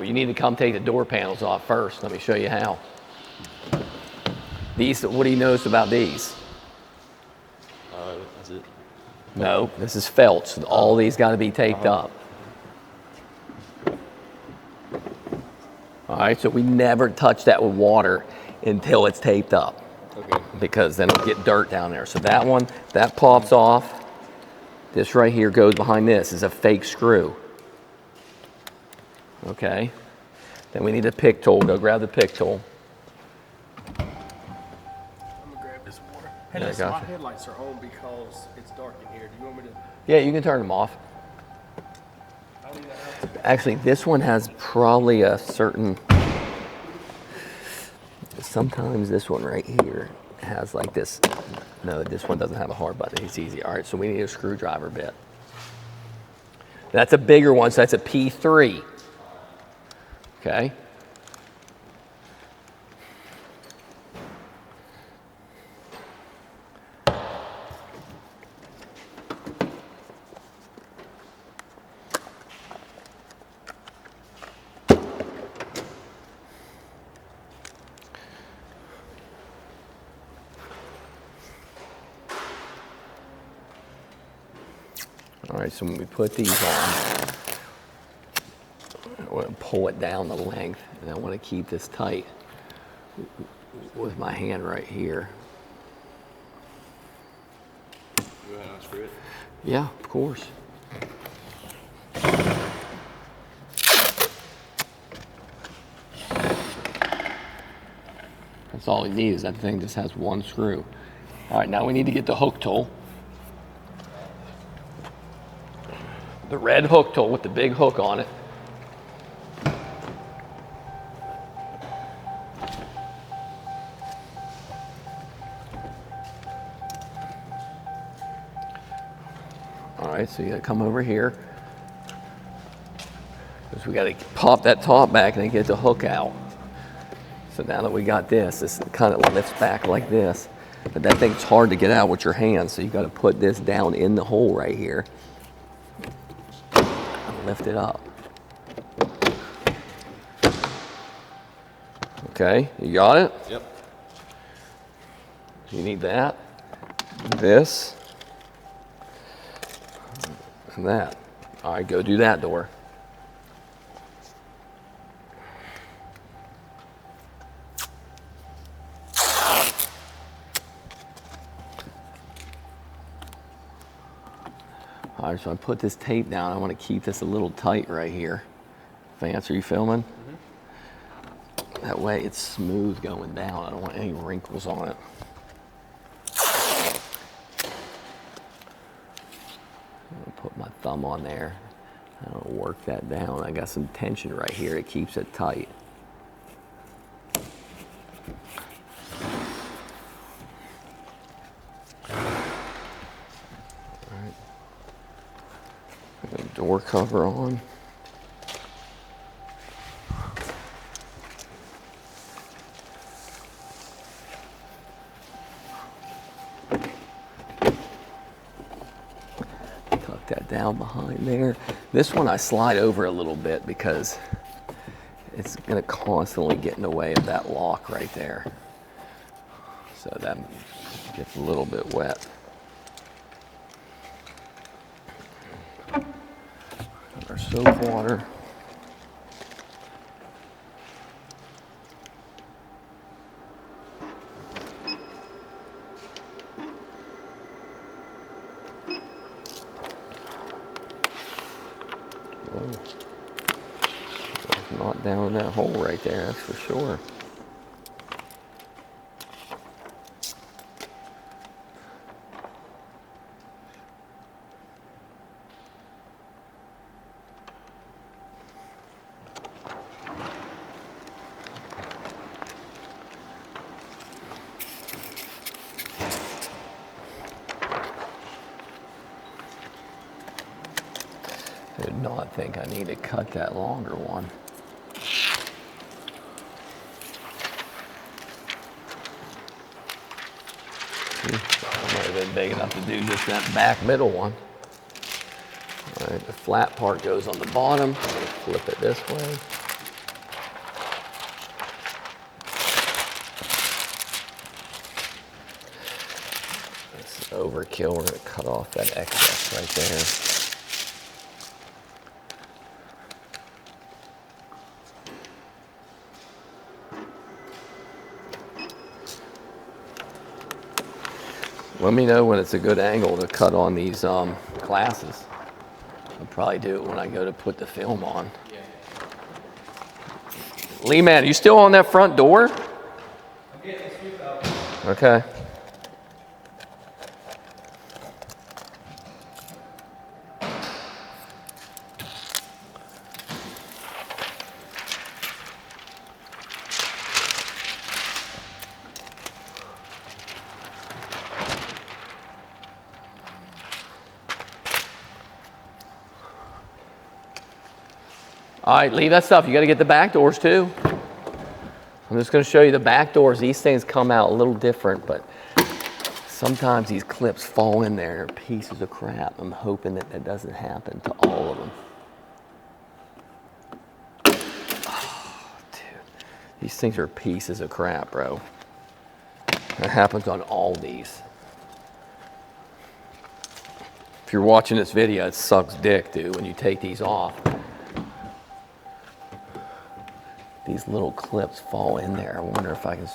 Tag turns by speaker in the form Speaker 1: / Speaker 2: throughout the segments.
Speaker 1: well, you need to come take the door panels off first. Let me show you how. These, what do you notice about these?
Speaker 2: Is it?
Speaker 1: No, this is felt, so all these got to be taped up. All right, so we never touch that with water until it's taped up.
Speaker 2: Okay.
Speaker 1: Because then it'll get dirt down there. So that one, that pops off. This right here goes behind this. Is a fake screw. Okay. Then we need a pick tool. Go grab the pick tool.
Speaker 3: I'm gonna grab this water. Hey,
Speaker 1: Yeah,
Speaker 3: listen, my
Speaker 1: gotcha.
Speaker 3: headlights are on because it's dark in here. Do you want me to?
Speaker 1: Yeah, you can turn them off.
Speaker 3: I'll leave that out.
Speaker 1: Actually, this one has probably a certain, sometimes this one right here has like this. No, this one doesn't have a hard button. It's easy. All right, so we need a screwdriver bit. That's a bigger one, so that's a P3. Okay. All right, so when we put these on, I want to pull it down the length, and I want to keep this tight with my hand right here.
Speaker 2: You want to unscrew it?
Speaker 1: Yeah, of course. That's all we need is that thing just has one screw. All right, now we need to get the hook tool. The red hook tool with the big hook on it. All right, so you gotta come over here. Because we gotta pop that top back and then get the hook out. So now that we got this kind of lifts back like this. But that thing's hard to get out with your hands, so you gotta put this down in the hole right here. And lift it up. Okay, you got it?
Speaker 2: Yep.
Speaker 1: You need that, this, and that. All right, go do that door. All right, so I put this tape down. I want to keep this a little tight right here. Vance, are you filming? Mm-hmm. That way it's smooth going down. I don't want any wrinkles on it. I'm gonna put my thumb on there. I'm gonna work that down. I got some tension right here. It keeps it tight. Door cover on. Tuck that down behind there. This one I slide over a little bit because it's going to constantly get in the way of that lock right there. So that gets a little bit wet. Our soap water. Whoa. It's not down in that hole right there, that's for sure. I did not think I need to cut that longer one. Might have been big enough to do just that back middle one. All right, the flat part goes on the bottom. I'm gonna flip it this way. overkill. We're gonna cut off that excess right there. Let me know when it's a good angle to cut on these glasses. I'll probably do it when I go to put the film on.
Speaker 3: Yeah.
Speaker 1: Lee, man, you still on that front door?
Speaker 3: I'm getting the sweep out.
Speaker 1: Okay. All right, leave that stuff. You got to get the back doors too. I'm just going to show you the back doors. These things come out a little different, but sometimes these clips fall in there. They're pieces of crap. I'm hoping that that doesn't happen to all of them. Oh, dude. These things are pieces of crap, bro. That happens on all these. If you're watching this video, it sucks dick, dude, when you take these off. These little clips fall in there. I wonder if I can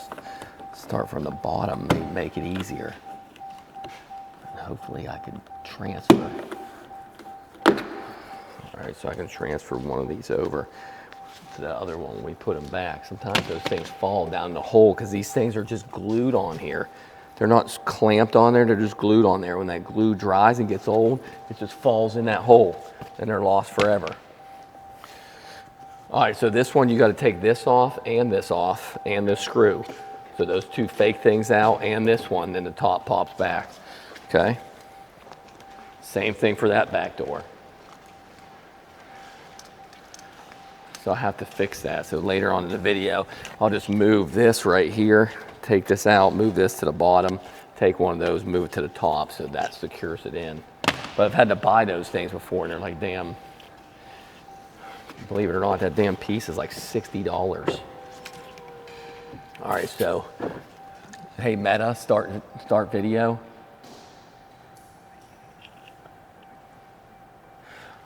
Speaker 1: start from the bottom and make it easier. And hopefully I can transfer. All right, so I can transfer one of these over to the other one when we put them back. Sometimes those things fall down the hole because these things are just glued on here. They're not clamped on there, they're just glued on there. When that glue dries and gets old, it just falls in that hole and they're lost forever. All right, so this one, you got to take this off and this screw. So those two fake things out and this one, then the top pops back, okay? Same thing for that back door. So I have to fix that. So later on in the video, I'll just move this right here, take this out, move this to the bottom, take one of those, move it to the top so that secures it in. But I've had to buy those things before and they're like, damn. Believe it or not, that damn piece is like $60. All right, so, hey Meta, start video.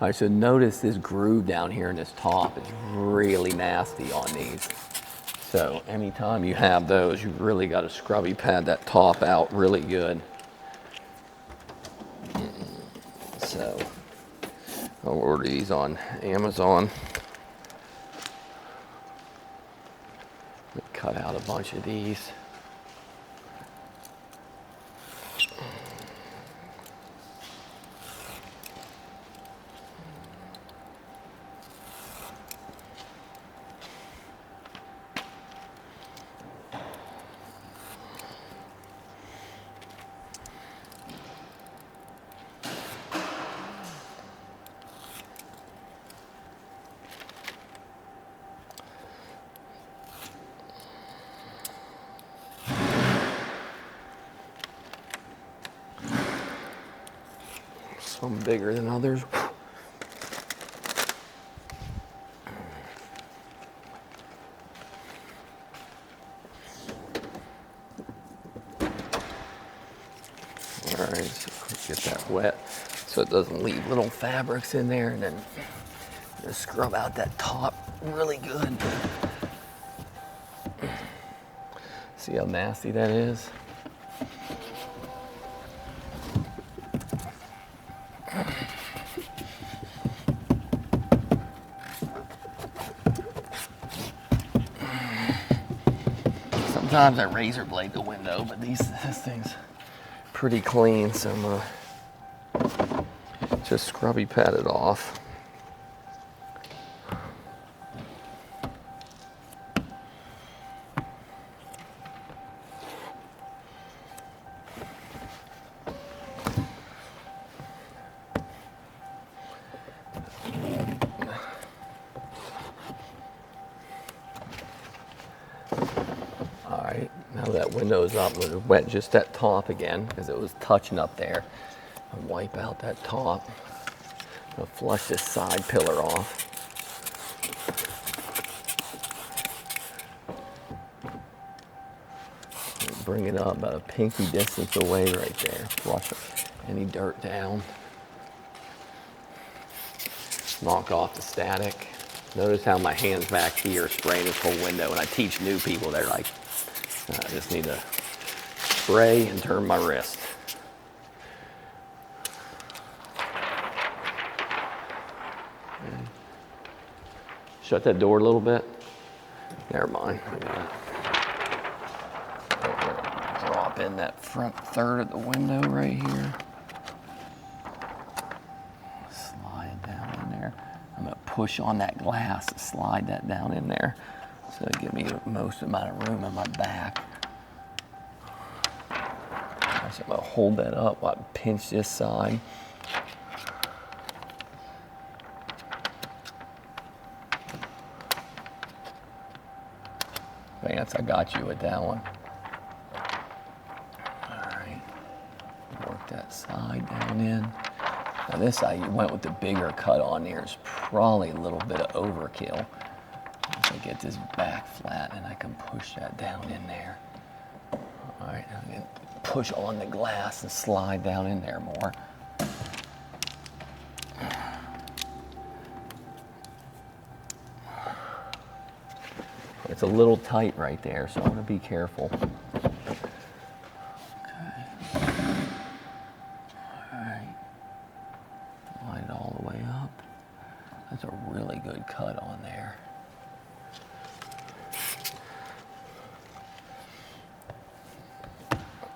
Speaker 1: All right, so notice this groove down here in this top is really nasty on these. So anytime you have those, you really got to scrubby pad that top out really good. So I'll order these on Amazon. Cut out a bunch of these. Some bigger than others. All right, so get that wet so it doesn't leave little fabrics in there, and then just scrub out that top really good. See how nasty that is? Sometimes I razor blade the window, but this thing's pretty clean, so I'm gonna just scrubby pat it off. Now that window's up, I'm gonna wet just that top again because it was touching up there. I'll wipe out that top. I'll flush this side pillar off. bring it up about a pinky distance away right there. Flush any dirt down. Knock off the static. Notice how my hand's back here spraying this whole window. And I teach new people, they're like, I just need to spray and turn my wrist. Shut that door a little bit. Never mind. I gotta drop in that front third of the window right here. Slide down in there. I'm gonna push on that glass to slide that down in there. So it'll give me the most amount of room in my back. So I'm gonna hold that up while I pinch this side. Vance, I got you with that one. All right, work that side down in. Now this side, you went with the bigger cut on there. It's probably a little bit of overkill. Once I get this back flat, and I can push that down in there. All right, I'm gonna push on the glass and slide down in there more. It's a little tight right there, so I want to be careful. Okay. All right. Line it all the way up. That's a really good cut on there.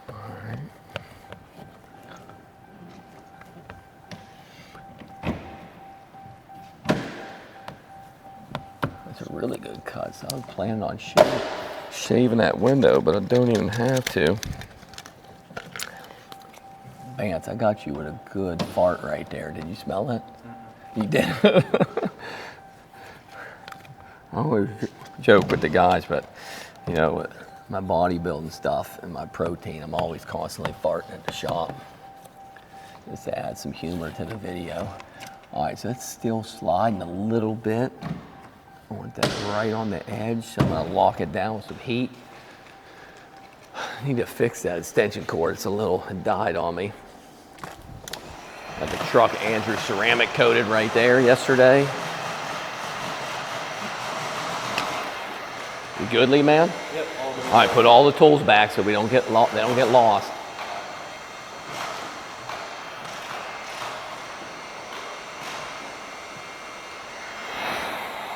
Speaker 1: All right. That's a really good cut. So I was planning on shaving that window, but I don't even have to. Vance, I got you with a good fart right there. Did you smell it? You did. I always joke with the guys, but you know, with my bodybuilding stuff and my protein, I'm always constantly farting at the shop. Just to add some humor to the video. All right, so it's still sliding a little bit. I want that right on the edge, so I'm gonna lock it down with some heat. I need to fix that extension cord. It's a little, it died on me. Got the truck Andrew ceramic coated right there yesterday. You good, Lee, man?
Speaker 2: Yep.
Speaker 1: All right, put all the tools back so they don't get lost.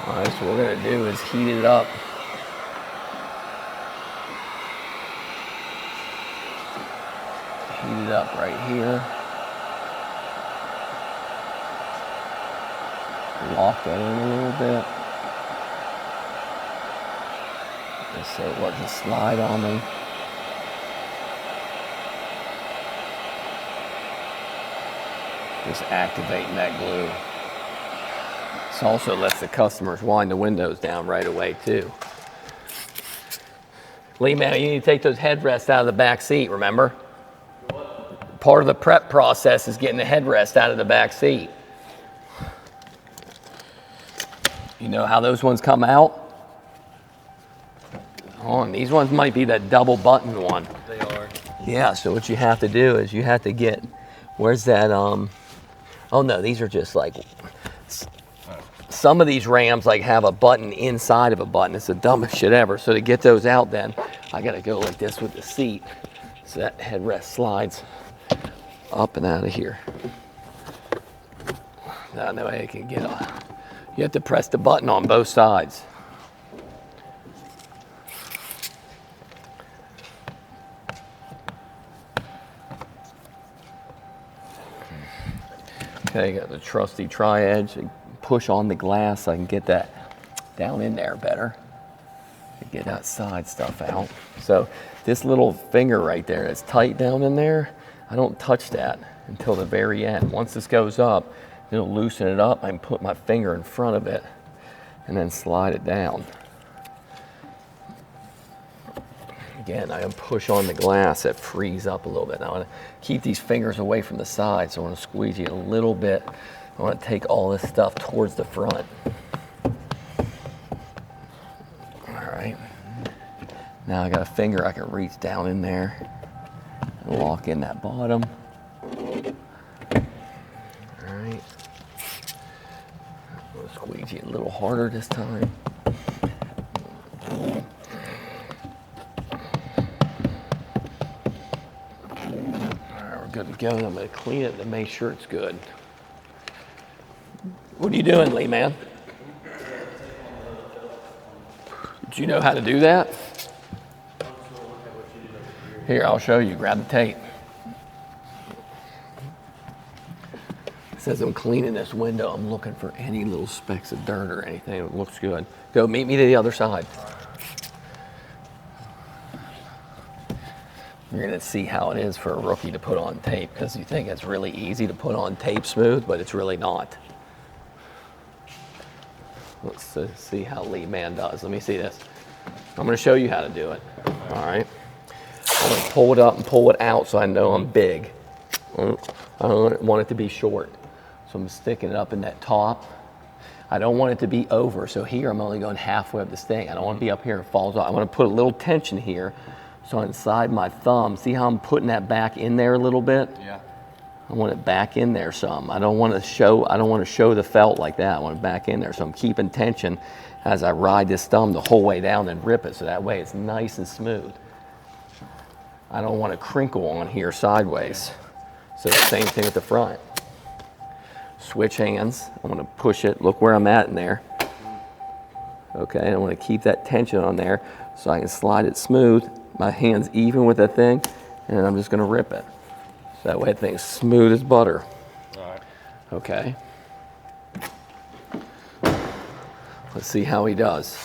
Speaker 1: All right, so what we're gonna do is heat it up. Heat it up right here. Lock that in a little bit. Just so it doesn't slide on me. Just activating that glue. This also lets the customers wind the windows down right away too. Lee, man, you need to take those headrests out of the back seat, remember? What? Part of the prep process is getting the headrest out of the back seat. You know how those ones come out? Oh, and these ones might be that double button one.
Speaker 2: They are.
Speaker 1: Yeah, so what you have to do is you have to get, where's that, oh no, these are just like, some of these Rams like have a button inside of a button. It's the dumbest shit ever. So to get those out then, I gotta go like this with the seat. So that headrest slides up and out of here. That way it can get on. You have to press the button on both sides. Okay, got the trusty tri-edge. Push on the glass so I can get that down in there better. Get that side stuff out. So this little finger right there that's tight down in there, I don't touch that until the very end. Once this goes up, it'll loosen it up. I can put my finger in front of it and then slide it down. Again, I can push on the glass, that frees up a little bit. Now I want to keep these fingers away from the side, so I want to squeeze it a little bit. I want to take all this stuff towards the front. All right. Now I got a finger, I can reach down in there and lock in that bottom. All right. We'll squeegee it a little harder this time. Good to go. I'm going to clean it to make sure it's good. What are you doing, Lee, man? Do you know how to do that? Here, I'll show you. Grab the tape. It says I'm cleaning this window. I'm looking for any little specks of dirt or anything. It looks good. Go meet me to the other side. You're going to see how it is for a rookie to put on tape, because you think it's really easy to put on tape smooth, but it's really not. Let's see how Lee Man does. Let me see this. I'm going to show you how to do it. All right. I'm going to pull it up and pull it out so I know I'm big. I don't want it to be short. So I'm sticking it up in that top. I don't want it to be over. So here I'm only going halfway up this thing. I don't want to be up here and it falls off. I want to put a little tension here. So inside my thumb, see how I'm putting that back in there a little bit?
Speaker 2: Yeah.
Speaker 1: I want it back in there some. I don't want to show the felt like that. I want it back in there. So I'm keeping tension as I ride this thumb the whole way down and rip it. So that way it's nice and smooth. I don't want to crinkle on here sideways. So the same thing with the front. Switch hands. I want to push it. Look where I'm at in there. Okay, I want to keep that tension on there so I can slide it smooth. My hand's even with that thing, and I'm just going to rip it. So that way that thing's smooth as butter.
Speaker 2: All right.
Speaker 1: Okay. Let's see how he does.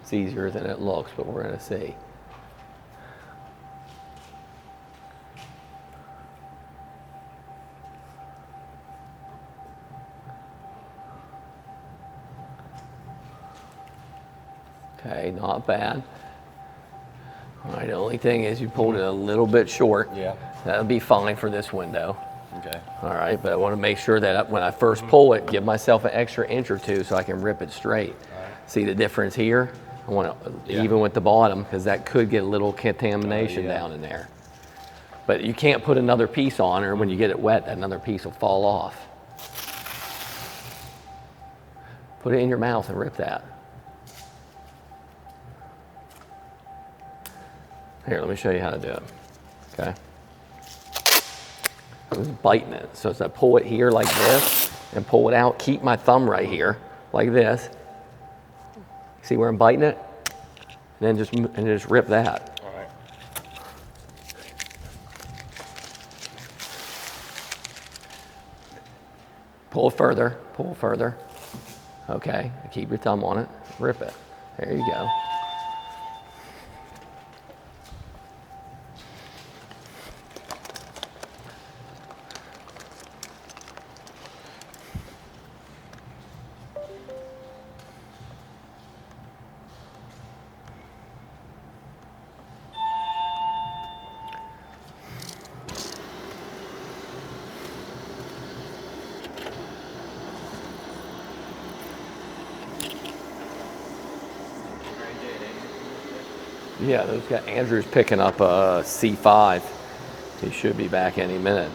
Speaker 1: It's easier than it looks, but we're going to see. Okay, not bad. All right, the only thing is you pulled it a little bit short.
Speaker 2: Yeah.
Speaker 1: That'll be fine for this window.
Speaker 2: Okay.
Speaker 1: All right, but I want to make sure that when I first pull it, give myself an extra inch or two so I can rip it straight.
Speaker 2: All right.
Speaker 1: See the difference here? I want to even with the bottom, because that could get a little contamination down in there. But you can't put another piece on, or when you get it wet, another piece will fall off. Put it in your mouth and rip that. Here, let me show you how to do it. Okay. I was biting it. So as I pull it here like this and pull it out, keep my thumb right here like this. See where I'm biting it? And then just rip that.
Speaker 2: All right.
Speaker 1: Pull it further, pull it further. Okay, keep your thumb on it, rip it. There you go. Yeah, those got Andrew's picking up a C5. He should be back any minute.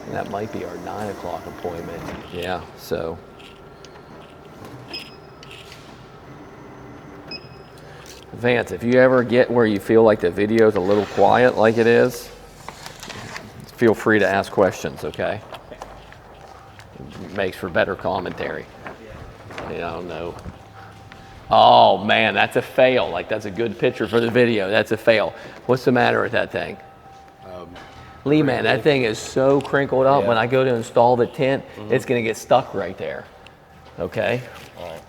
Speaker 1: And that might be our 9 o'clock appointment. Yeah, so. Vance, if you ever get where you feel like the video's a little quiet like it is, feel free to ask questions, okay? It makes for better commentary. I don't know. Oh man, that's a fail. Like that's a good picture for the video. That's a fail. What's the matter with that thing? Lee, man, that thing is so crinkled up.
Speaker 2: Yeah.
Speaker 1: When I go to install the tint, it's gonna get stuck right there. Okay?
Speaker 2: All right.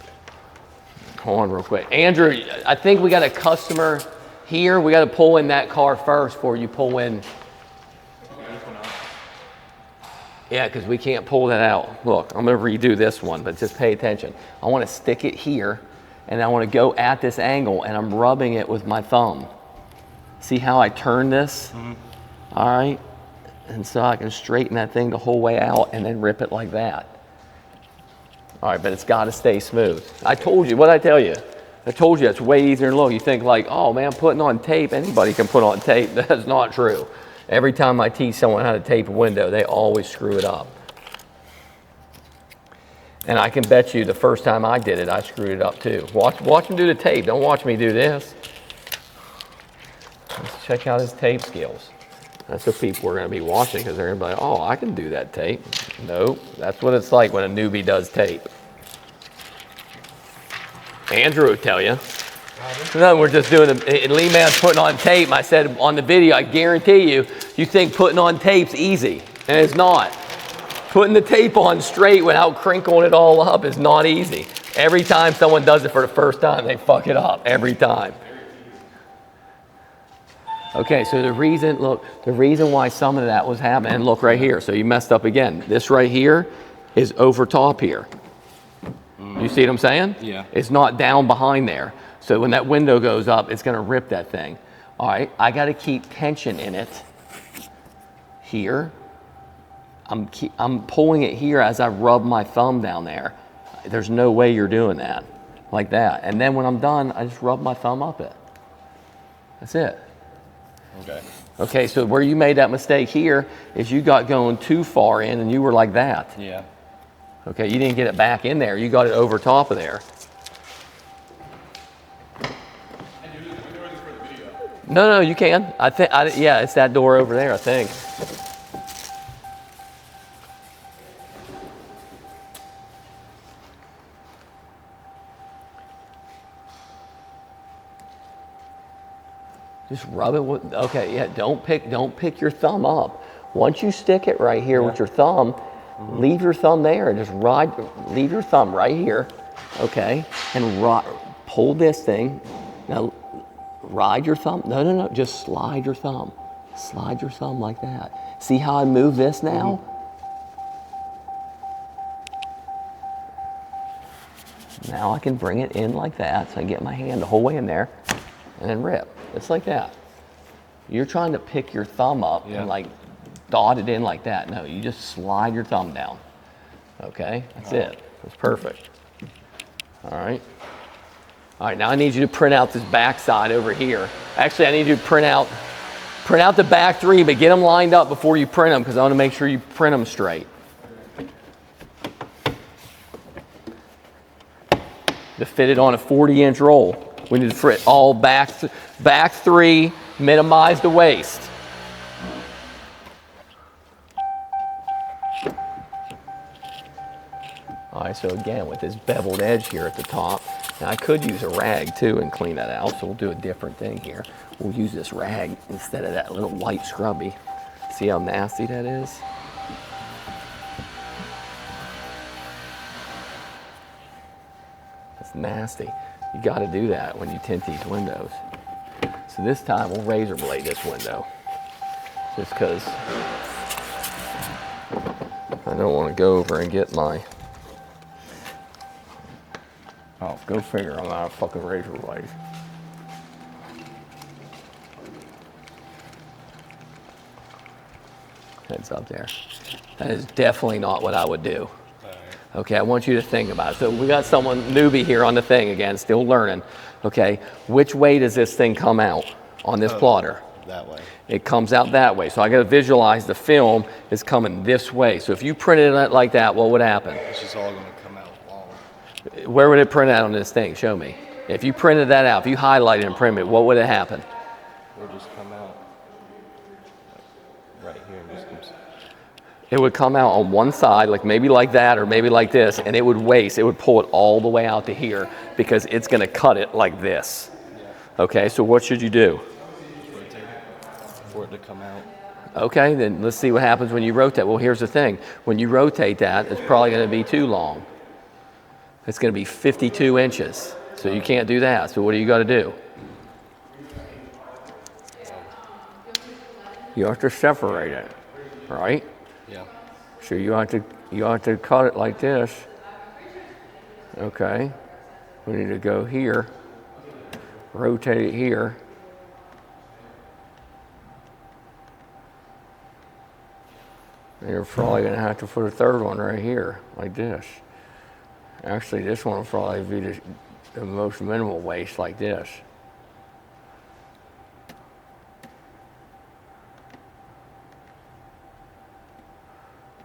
Speaker 1: Hold on real quick. Andrew, I think we got a customer here. We gotta pull in that car first before you pull in. Yeah, because we can't pull that out. Look, I'm gonna redo this one, but just pay attention. I wanna stick it here, and I wanna go at this angle, and I'm rubbing it with my thumb. See how I turn this? All right, And so I can straighten that thing the whole way out and then rip it like that. All right, but it's got to stay smooth. I told you, what did I tell you? I told you it's way easier than look. You think like, oh man, putting on tape, anybody can put on tape. That's not true. Every time I teach someone how to tape a window, they always screw it up. And I can bet you the first time I did it, I screwed it up too. Watch him do the tape. Don't watch me do this. Let's check out his tape skills. That's what people are going to be watching, because they're going to be like, oh, I can do that tape. Nope, that's what it's like when a newbie does tape. Andrew will tell you. No, we're just doing and Lee Man's putting on tape. I said on the video, I guarantee you, you think putting on tape's easy, and it's not. Putting the tape on straight without crinkling it all up is not easy. Every time someone does it for the first time, they fuck it up, every time. Okay, so the reason why some of that was happening, and look right here, so you messed up again. This right here is over top here. You see what I'm saying?
Speaker 2: Yeah.
Speaker 1: It's not down behind there. So when that window goes up, it's gonna rip that thing. All right, I gotta keep tension in it here. I'm pulling it here as I rub my thumb down there. There's no way you're doing that, like that. And then when I'm done, I just rub my thumb up it. That's it.
Speaker 2: Okay.
Speaker 1: Okay, so where you made that mistake here is you got going too far in and you were like that.
Speaker 2: Yeah.
Speaker 1: Okay, you didn't get it back in there. You got it over top of there. No, you can. Yeah, it's that door over there, I think. Just rub it with, okay, yeah, don't pick your thumb up. Once you stick it right here with your thumb, leave your thumb there and just leave your thumb right here, okay? And pull this thing. Now, ride your thumb. No, just slide your thumb. Slide your thumb like that. See how I move this now? Now I can bring it in like that, so I get my hand the whole way in there and then rip. It's like that. You're trying to pick your thumb up and like dot it in like that. No, you just slide your thumb down. Okay, that's it. That's perfect. All right. All right, now I need you to print out this back side over here. Actually, I need you to print out the back three, but get them lined up before you print them, because I want to make sure you print them straight. To fit it on a 40-inch roll, we need to fit all back three, minimize the waste. All right, so again, with this beveled edge here at the top, now I could use a rag too and clean that out, so we'll do a different thing here. We'll use this rag instead of that little white scrubby. See how nasty that is? It's nasty. You got to do that when you tint these windows. So this time we'll razor blade this window, just because I don't want to go over and get my, oh, go figure, I'm out of fucking razor blade. Heads up there. That is definitely not what I would do. Okay, I want you to think about it. So we got someone newbie here on the thing again, still learning. Okay, which way does this thing come out on this plotter?
Speaker 2: That way.
Speaker 1: It comes out that way. So I got to visualize the film is coming this way. So if you printed it like that, what would happen?
Speaker 2: It's just all going to come out long.
Speaker 1: Where would it print out on this thing? Show me. If you printed that out, if you highlighted and printed it, what would it happen?
Speaker 2: It would just come out right here and just comes.
Speaker 1: It would come out on one side, like maybe like that or maybe like this, and it would waste. It would pull it all the way out to here because it's going to cut it like this. Okay, so what should you do?
Speaker 2: Rotate it for it to come out.
Speaker 1: Okay, then let's see what happens when you rotate. Well, here's the thing. When you rotate that, it's probably going to be too long. It's going to be 52 inches. So you can't do that. So what do you got to do? You have to separate it, right?
Speaker 2: Yeah.
Speaker 1: So you have to cut it like this. Okay. We need to go here, rotate it here. And you're probably gonna have to put a third one right here, like this. Actually, this one will probably be the most minimal waste, like this.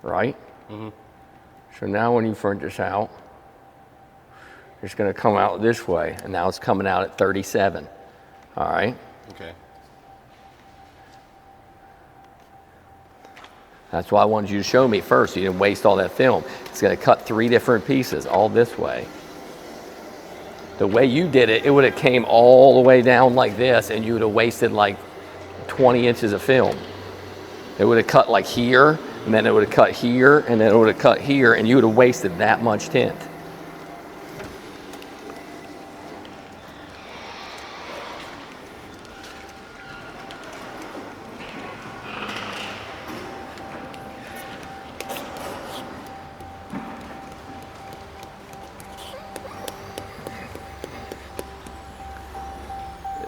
Speaker 1: Right? So now when you print this out, it's gonna come out this way, and now it's coming out at 37. All right?
Speaker 2: Okay.
Speaker 1: That's why I wanted you to show me first, so you didn't waste all that film. It's gonna cut 3 different pieces, all this way. The way you did it, it would have came all the way down like this, and you would have wasted like 20 inches of film. It would have cut like here, and then it would have cut here, and then it would have cut here, and you would have wasted that much tint.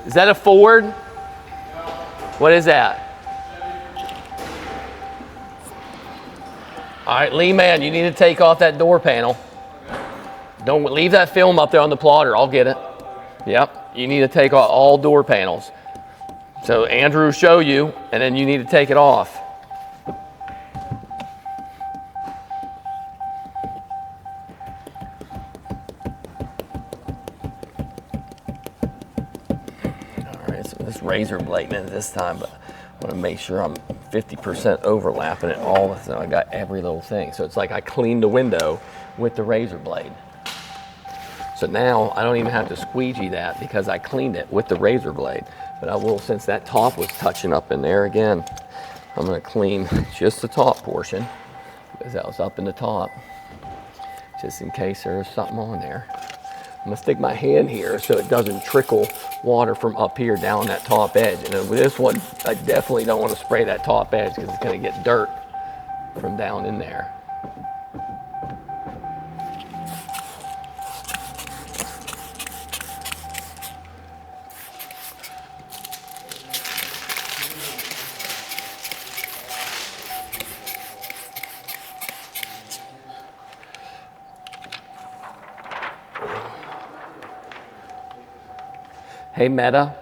Speaker 1: Is that a Ford? What is that? All right, Lee man, you need to take off that door panel. Don't leave that film up there on the plotter. I'll get it. Yep, you need to take off all door panels. So Andrew will show you, and then you need to take it off. This razor blade in this time, but I want to make sure I'm 50% overlapping it all the time. I got every little thing. So it's like I cleaned the window with the razor blade. So now I don't even have to squeegee that because I cleaned it with the razor blade. But I will, since that top was touching up in there again, I'm going to clean just the top portion because that was up in the top, just in case there's something on there. I'm gonna stick my hand here so it doesn't trickle water from up here down that top edge. And then with this one, I definitely don't want to spray that top edge because it's gonna get dirt from down in there. Hey Meta,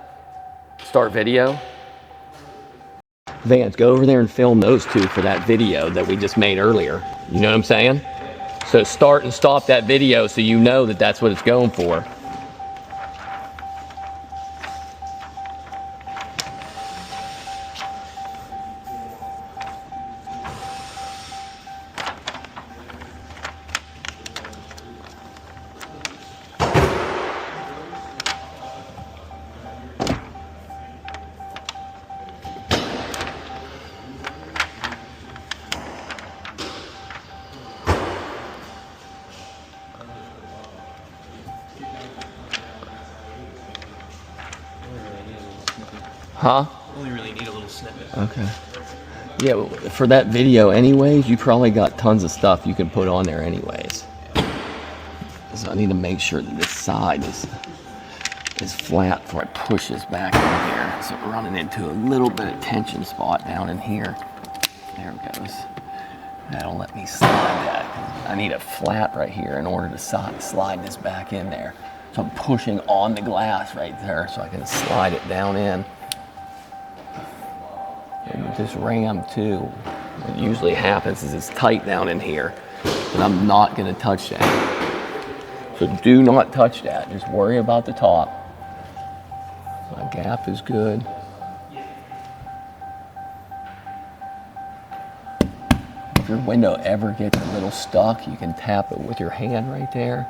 Speaker 1: start video. Vance, go over there and film those two for that video that we just made earlier. You know what I'm saying? So start and stop that video so you know that that's what it's going for. Huh?
Speaker 3: Only really need a little snippet.
Speaker 1: Okay. Yeah, well, for that video anyways, you probably got tons of stuff you can put on there anyways. So I need to make sure that this side is flat before I push this back in here. So we're running into a little bit of tension spot down in here. There it goes. That'll let me slide that. I need it flat right here in order to slide this back in there. So I'm pushing on the glass right there so I can slide it down in. And with this ram too, what usually happens is it's tight down in here, and I'm not gonna touch that. So do not touch that, just worry about the top. My gap is good. If your window ever gets a little stuck, you can tap it with your hand right there.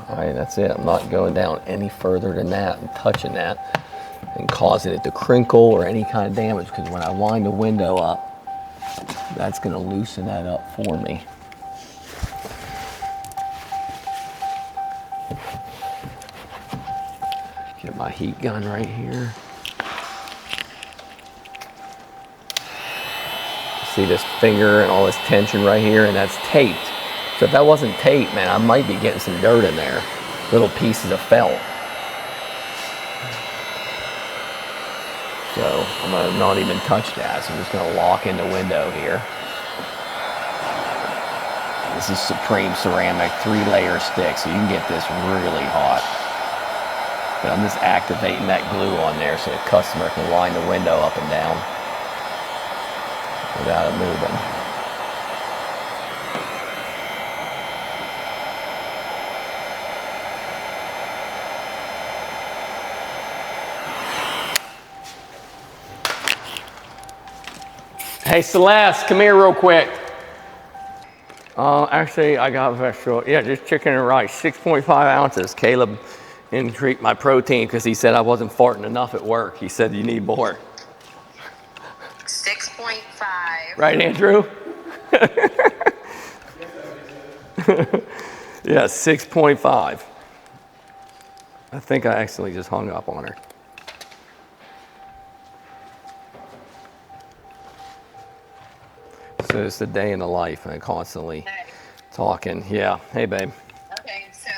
Speaker 1: All right, that's it. I'm not going down any further than that and touching that and causing it to crinkle or any kind of damage, because when I wind the window up, that's going to loosen that up for me. Get my heat gun right here. See this finger and all this tension right here, and that's taped. So if that wasn't tape, man, I might be getting some dirt in there. Little pieces of felt. So I'm gonna not even touch that. So I'm just gonna lock in the window here. This is Supreme Ceramic 3-layer stick, so you can get this really hot. But I'm just activating that glue on there so the customer can line the window up and down without it moving. Hey Celeste, come here real quick. Actually, I got vegetable. Yeah, just chicken and rice, 6.5 ounces. Caleb increased my protein because he said I wasn't farting enough at work. He said you need more.
Speaker 4: 6.5.
Speaker 1: Right, Andrew? Yeah, 6.5. I think I accidentally just hung up on her. So it's the day in the life and constantly talking. Yeah. Hey, babe.
Speaker 4: Okay, so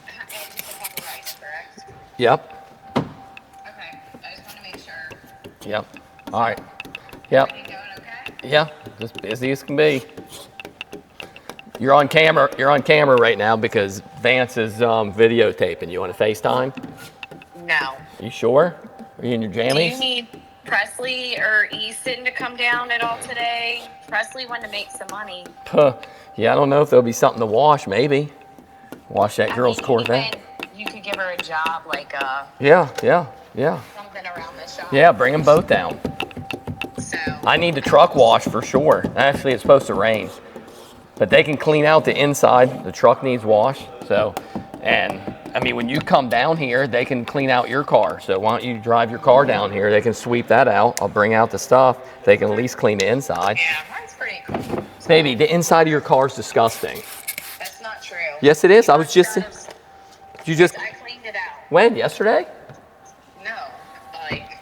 Speaker 4: and just a cup of rice, correct?
Speaker 1: Yep.
Speaker 4: Okay, I just want to make sure.
Speaker 1: Yep. All right. Yep.
Speaker 4: Everything going okay?
Speaker 1: Yeah. Just busy as can be. You're on camera. You're on camera right now because Vance is videotaping. You want to FaceTime?
Speaker 4: No.
Speaker 1: Are you sure? Are you in your
Speaker 4: Do you
Speaker 1: jammies?
Speaker 4: need Presley or Easton to come down at all today? Presley wanted to make some money.
Speaker 1: Puh. Yeah, I don't know if there'll be something to wash. Maybe wash that girl's
Speaker 4: I mean,
Speaker 1: Corvette.
Speaker 4: even you could give her a job like
Speaker 1: Yeah.
Speaker 4: something around the shop.
Speaker 1: Yeah. Bring them both down.
Speaker 4: So
Speaker 1: I need the truck wash for sure. Actually, it's supposed to rain, but they can clean out the inside. The truck needs wash. So, and I mean, when you come down here, they can clean out your car. So why don't you drive your car down here? They can sweep that out. I'll bring out the stuff. They can at least clean the inside.
Speaker 4: yeah, mine's pretty cool.
Speaker 1: Baby, the inside of your car is disgusting.
Speaker 4: That's not true.
Speaker 1: Yes, it is. I was just. You just.
Speaker 4: I cleaned it out.
Speaker 1: When? Yesterday?
Speaker 4: No, like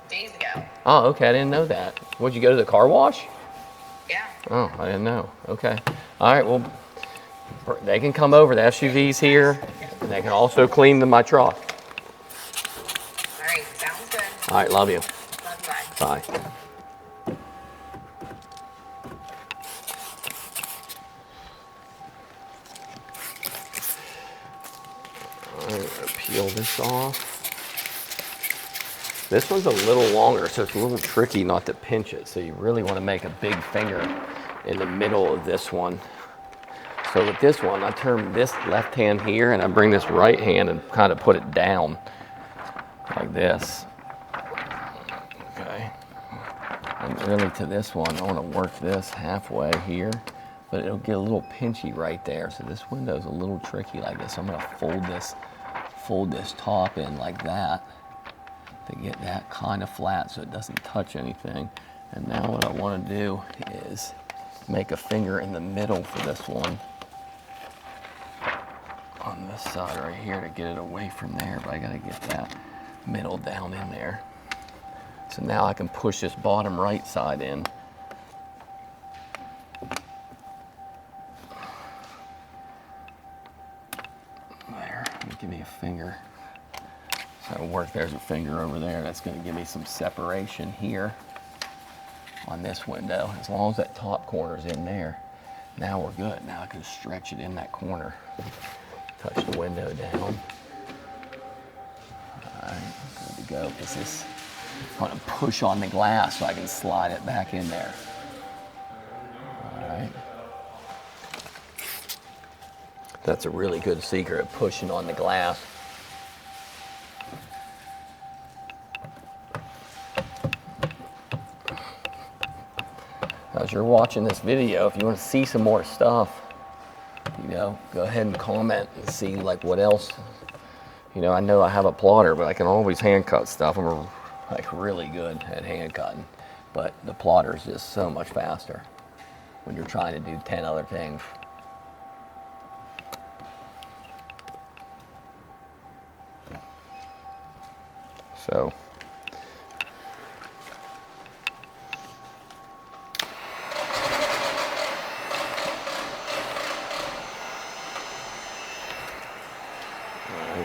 Speaker 4: days ago.
Speaker 1: Oh, okay. I didn't know that. Would you go to the car wash?
Speaker 4: Yeah.
Speaker 1: Oh, I didn't know. Okay. All right. Well, they can come over. The SUV's here, and they can also clean my truck.
Speaker 4: All right, sounds good.
Speaker 1: All right. Love you.
Speaker 4: Love you, bye.
Speaker 1: Bye. All right, peel this off. This one's a little longer, so it's a little tricky not to pinch it. So you really want to make a big finger in the middle of this one. So with this one, I turn this left hand here and I bring this right hand and kind of put it down like this. Okay. And really to this one, I want to work this halfway here, but it'll get a little pinchy right there. So this window's a little tricky like this. So I'm going to fold this top in like that to get that kind of flat so it doesn't touch anything. And now what I want to do is make a finger in the middle for this one on this side right here to get it away from there, but I got to get that middle down in there. So now I can push this bottom right side in. There, give me a finger. So it'll work, there's a finger over there. That's gonna give me some separation here on this window. As long as that top corner's in there, now we're good. Now I can stretch it in that corner. Touch the window down. All right, good to go. This is, I'm gonna push on the glass so I can slide it back in there. All right. That's a really good secret, pushing on the glass. As you're watching this video, if you want to see some more stuff, you know, go ahead and comment and see like what else. You know I have a plotter, but I can always hand cut stuff. I'm like really good at hand cutting, but the plotter is just so much faster when you're trying to do 10 other things. So.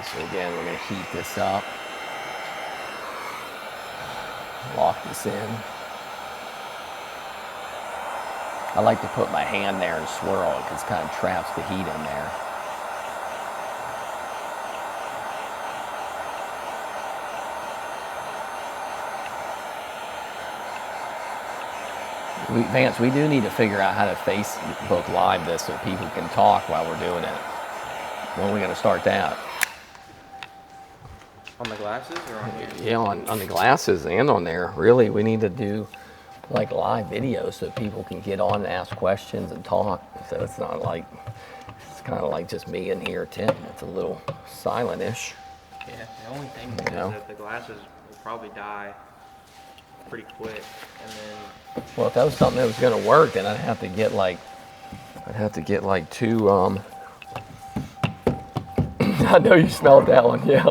Speaker 1: Okay, so again, we're gonna heat this up. Lock this in. I like to put my hand there and swirl it because it kind of traps the heat in there. Vance, we do need to figure out how to Facebook Live this so people can talk while we're doing it. When are we going to start that?
Speaker 5: On the glasses or on here?
Speaker 1: Yeah, on the glasses and on there. Really, we need to do like live videos so people can get on and ask questions and talk. So it's not like, it's kind of like just me in here, Tint. It's a little silent-ish.
Speaker 5: Yeah, the only thing
Speaker 1: You
Speaker 5: is
Speaker 1: know?
Speaker 5: that the glasses will probably die pretty quick, and then
Speaker 1: Well, if that was something that was going to work, then I'd have to get like two, I know you smelled that one, yeah.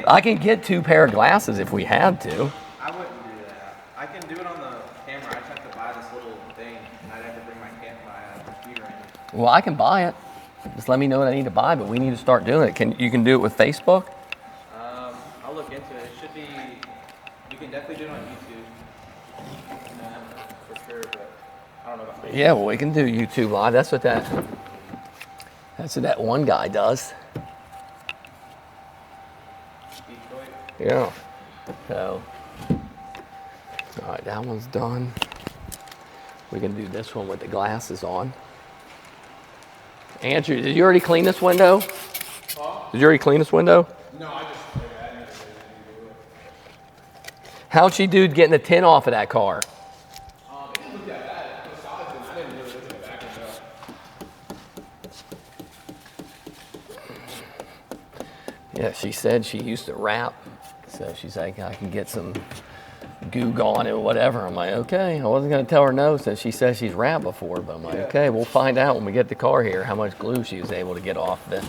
Speaker 1: I can get 2 pair of glasses if we had to.
Speaker 5: I wouldn't do that. I can do it on the camera. I just have to buy this little thing, and I'd have to bring my computer in.
Speaker 1: Well, I can buy it. Just let me know what I need to buy, but we need to start doing it. You can do it with Facebook?
Speaker 5: I'll look into it. It should be. You can definitely do it on YouTube. For sure, but I don't know about Facebook.
Speaker 1: Yeah, well, we can do YouTube Live. That's what that one guy does.
Speaker 5: Detroit.
Speaker 1: Yeah. So, all right, that one's done. We can do this one with the glasses on. Andrew, did you already clean this window? Huh? Did you already clean this window?
Speaker 3: No, I just did it.
Speaker 1: How'd she do getting the tint off of that car?
Speaker 3: It didn't look that bad. The sides and I didn't really look at the back window.
Speaker 1: Yeah, she said she used to wrap. So she's like, I can get some goo on it or whatever. I'm like, okay. I wasn't going to tell her no since she says she's wrapped before. But I'm like, okay, we'll find out when we get the car here how much glue she was able to get off of it.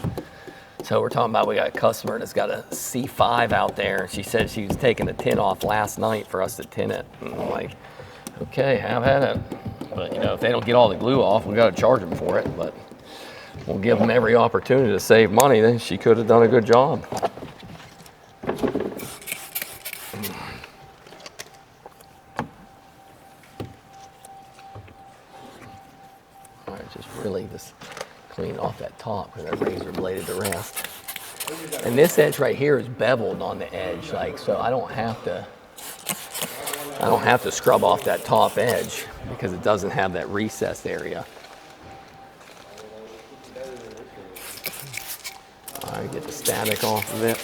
Speaker 1: So we're talking about we got a customer that's got a C5 out there. She said she was taking the tint off last night for us to tint it. And I'm like, okay, have at it. But, you know, if they don't get all the glue off, we got to charge them for it. But we'll give them every opportunity to save money. Then she could have done a good job. All right, just really just clean off that top with that razor bladed the rest. And this edge right here is beveled on the edge, like, so I don't have to scrub off that top edge because it doesn't have that recessed area. All right, get the static off of it.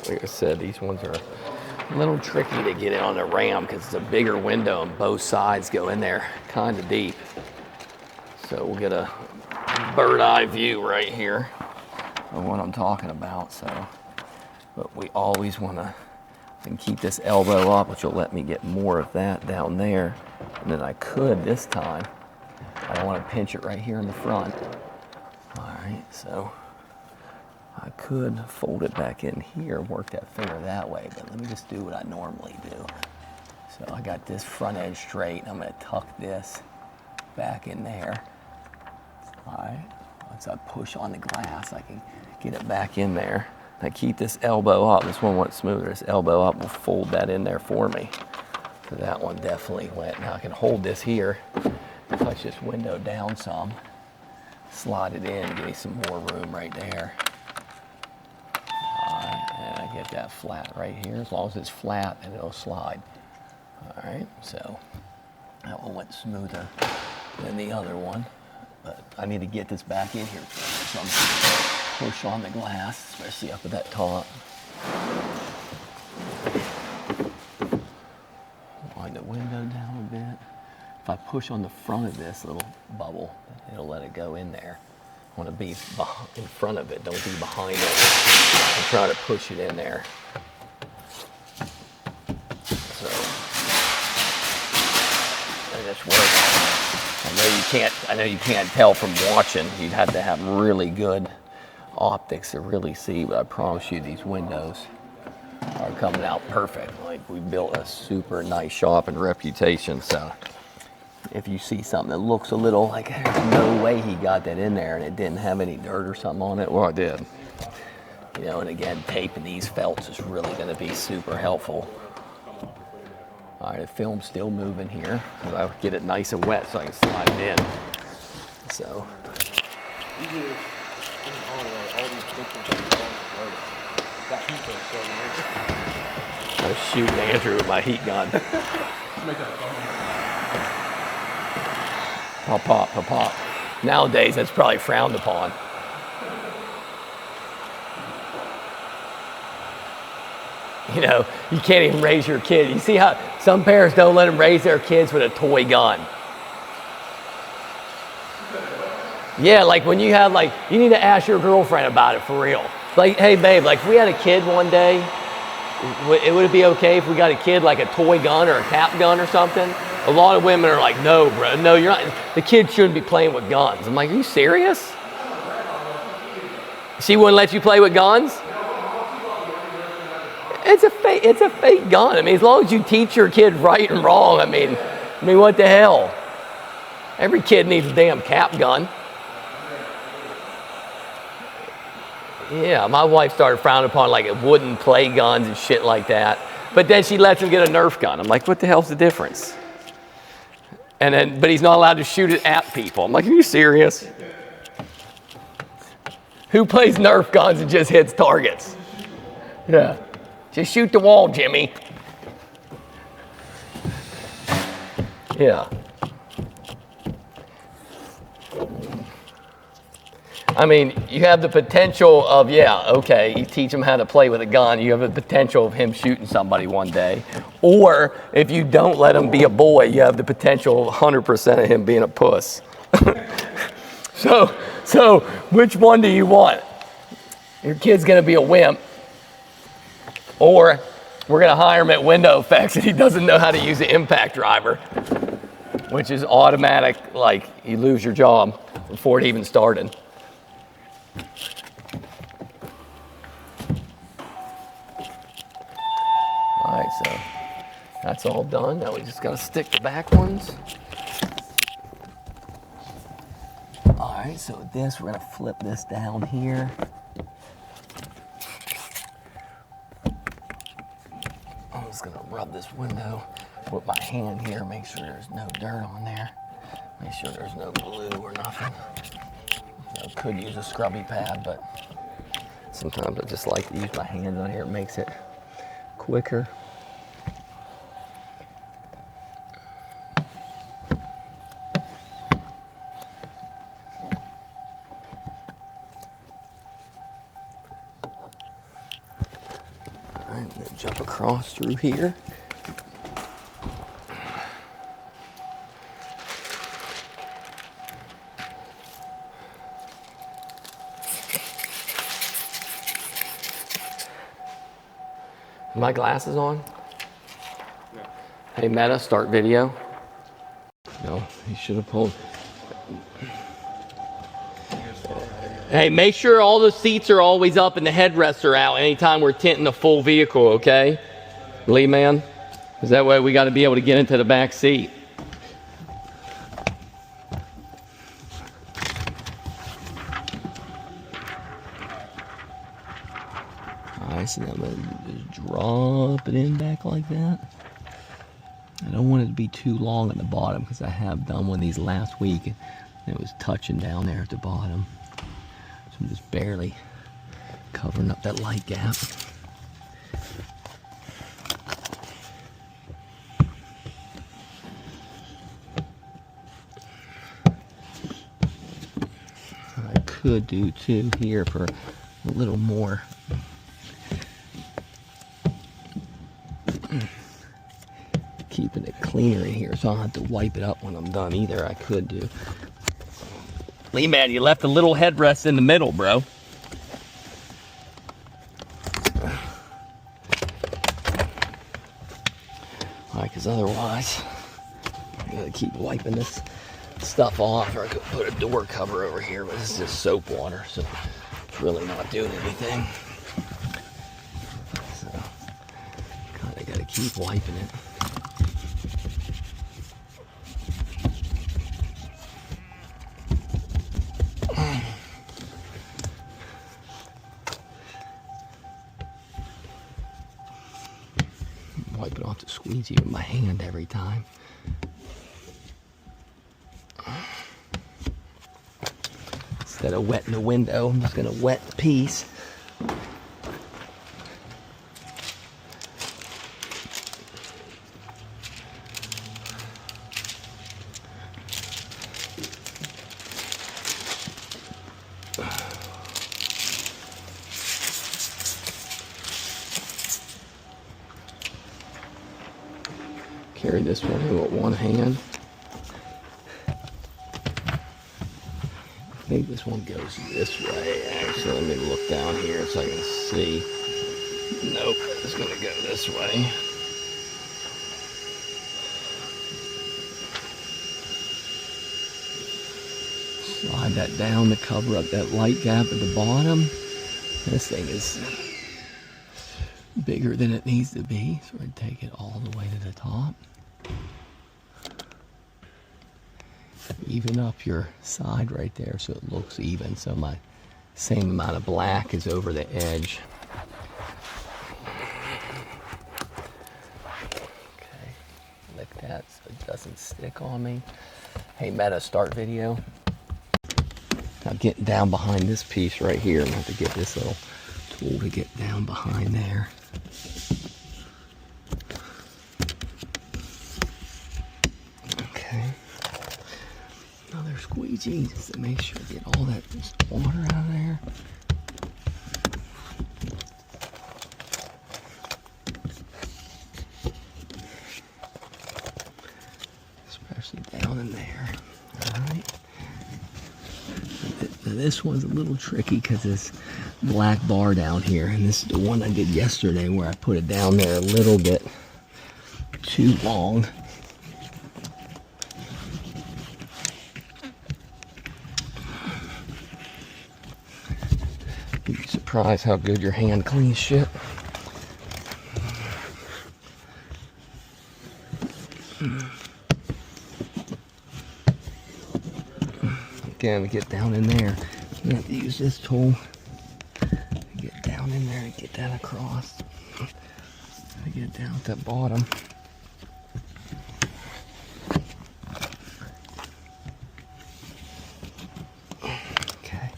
Speaker 1: Like I said, these ones are a little tricky to get it on the ram because it's a bigger window and both sides go in there kind of deep. So we'll get a bird eye view right here of what I'm talking about. So, but we always want to keep this elbow up, which will let me get more of that down there. And then I could this time. I don't want to pinch it right here in the front. All right, so I could fold it back in here, work that finger that way, but let me just do what I normally do. So I got this front edge straight. I'm going to tuck this back in there. All right, once I push on the glass, I can get it back in there. I keep this elbow up. This one went smoother. This elbow up will fold that in there for me. So that one definitely went. Now I can hold this here, touch this window down some, slide it in, give me some more room right there. All right, and I get that flat right here. As long as it's flat, and it'll slide. All right, so that one went smoother than the other one. But I need to get this back in here first. So I'm gonna push on the glass, especially up at that top. Wind the window down a bit. If I push on the front of this little bubble, it'll let it go in there. I want to be in front of it, don't be behind it. And try to push it in there. So, and this works. I know you can't tell from watching. You'd have to have really good optics to really see, but I promise you these windows are coming out perfect. Like, we built a super nice shop and reputation, so if you see something that looks a little like there's no way he got that in there and it didn't have any dirt or something on it, well, it did. You know, and again, taping these felts is really going to be super helpful. All right, the film's still moving here. I'll get it nice and wet so I can slide it in. So. I was shooting Andrew with my heat gun. Pop, pop, pop, pop. Nowadays, that's probably frowned upon. You know, you can't even raise your kid. You see how some parents don't let them raise their kids with a toy gun. Yeah, like when you have like, you need to ask your girlfriend about it for real. Like, hey babe, like if we had a kid one day, would it be okay if we got a kid like a toy gun or a cap gun or something? A lot of women are like, no, bro, no, you're not. The kid shouldn't be playing with guns. I'm like, are you serious? She wouldn't let you play with guns? It's a fake gun. I mean, as long as you teach your kid right and wrong, I mean, what the hell? Every kid needs a damn cap gun. Yeah, my wife started frowning upon like wooden play guns and shit like that. But then she lets him get a Nerf gun. I'm like, what the hell's the difference? And then, but he's not allowed to shoot it at people. I'm like, are you serious? Who plays Nerf guns and just hits targets? Yeah. Just shoot the wall, Jimmy. Yeah. I mean, you have the potential of, yeah, okay, you teach him how to play with a gun, you have the potential of him shooting somebody one day. Or if you don't let him be a boy, you have the potential of 100% of him being a puss. So which one do you want? Your kid's gonna be a wimp, or we're gonna hire him at WindowEffects and he doesn't know how to use the impact driver, which is automatic, like you lose your job before it even started. All right, so that's all done. Now we just gotta stick the back ones. All right, so with this, we're gonna flip this down here. I'm just gonna rub this window with my hand here, make sure there's no dirt on there. Make sure there's no glue or nothing. I could use a scrubby pad, but sometimes I just like to use my hands on here. It makes it quicker. All right, I'm gonna jump across through here. My glasses on?
Speaker 2: No.
Speaker 1: Hey Meta, start video. No, he should have pulled. Hey, make sure all the seats are always up and the headrests are out anytime we're tinting a full vehicle, okay? Lee man, because that way we got to be able to get into the back seat. Alright, so I'm going to just drop it in back like that. I don't want it to be too long at the bottom because I have done one of these last week and it was touching down there at the bottom. So I'm just barely covering up that light gap. I could do too here for a little more. Keeping it cleaner in here so I don't have to wipe it up when I'm done either. I could do. Lee man, you left a little headrest in the middle, bro. Alright, because otherwise I gotta keep wiping this stuff off, or I could put a door cover over here, but this is just soap water, so it's really not doing anything. So kinda gotta keep wiping it. I'm wiping off the squeegee with my hand every time. Instead of wetting the window, I'm just gonna wet the piece. Carry this one in with one hand. I think this one goes this way. Actually, let me look down here so I can see. Nope, it's gonna go this way. Slide that down to cover up that light gap at the bottom. This thing is bigger than it needs to be, so I take it all the way to the top. Even up your side right there so it looks even, so my same amount of black is over the edge. Okay, lick that so it doesn't stick on me. Hey Meta, start video. Now getting down behind this piece right here, I'm gonna have to get this little tool to get down behind there. Okay. Another squeegee just to make sure I get all that water out of there. Especially down in there. Alright. This one's a little tricky because this black bar down here, and this is the one I did yesterday where I put it down there a little bit too long. You'd be surprised how good your hand cleans shit. Again, to get down in there, you have to use this tool to get down in there and get that across. To get down at that bottom. Okay,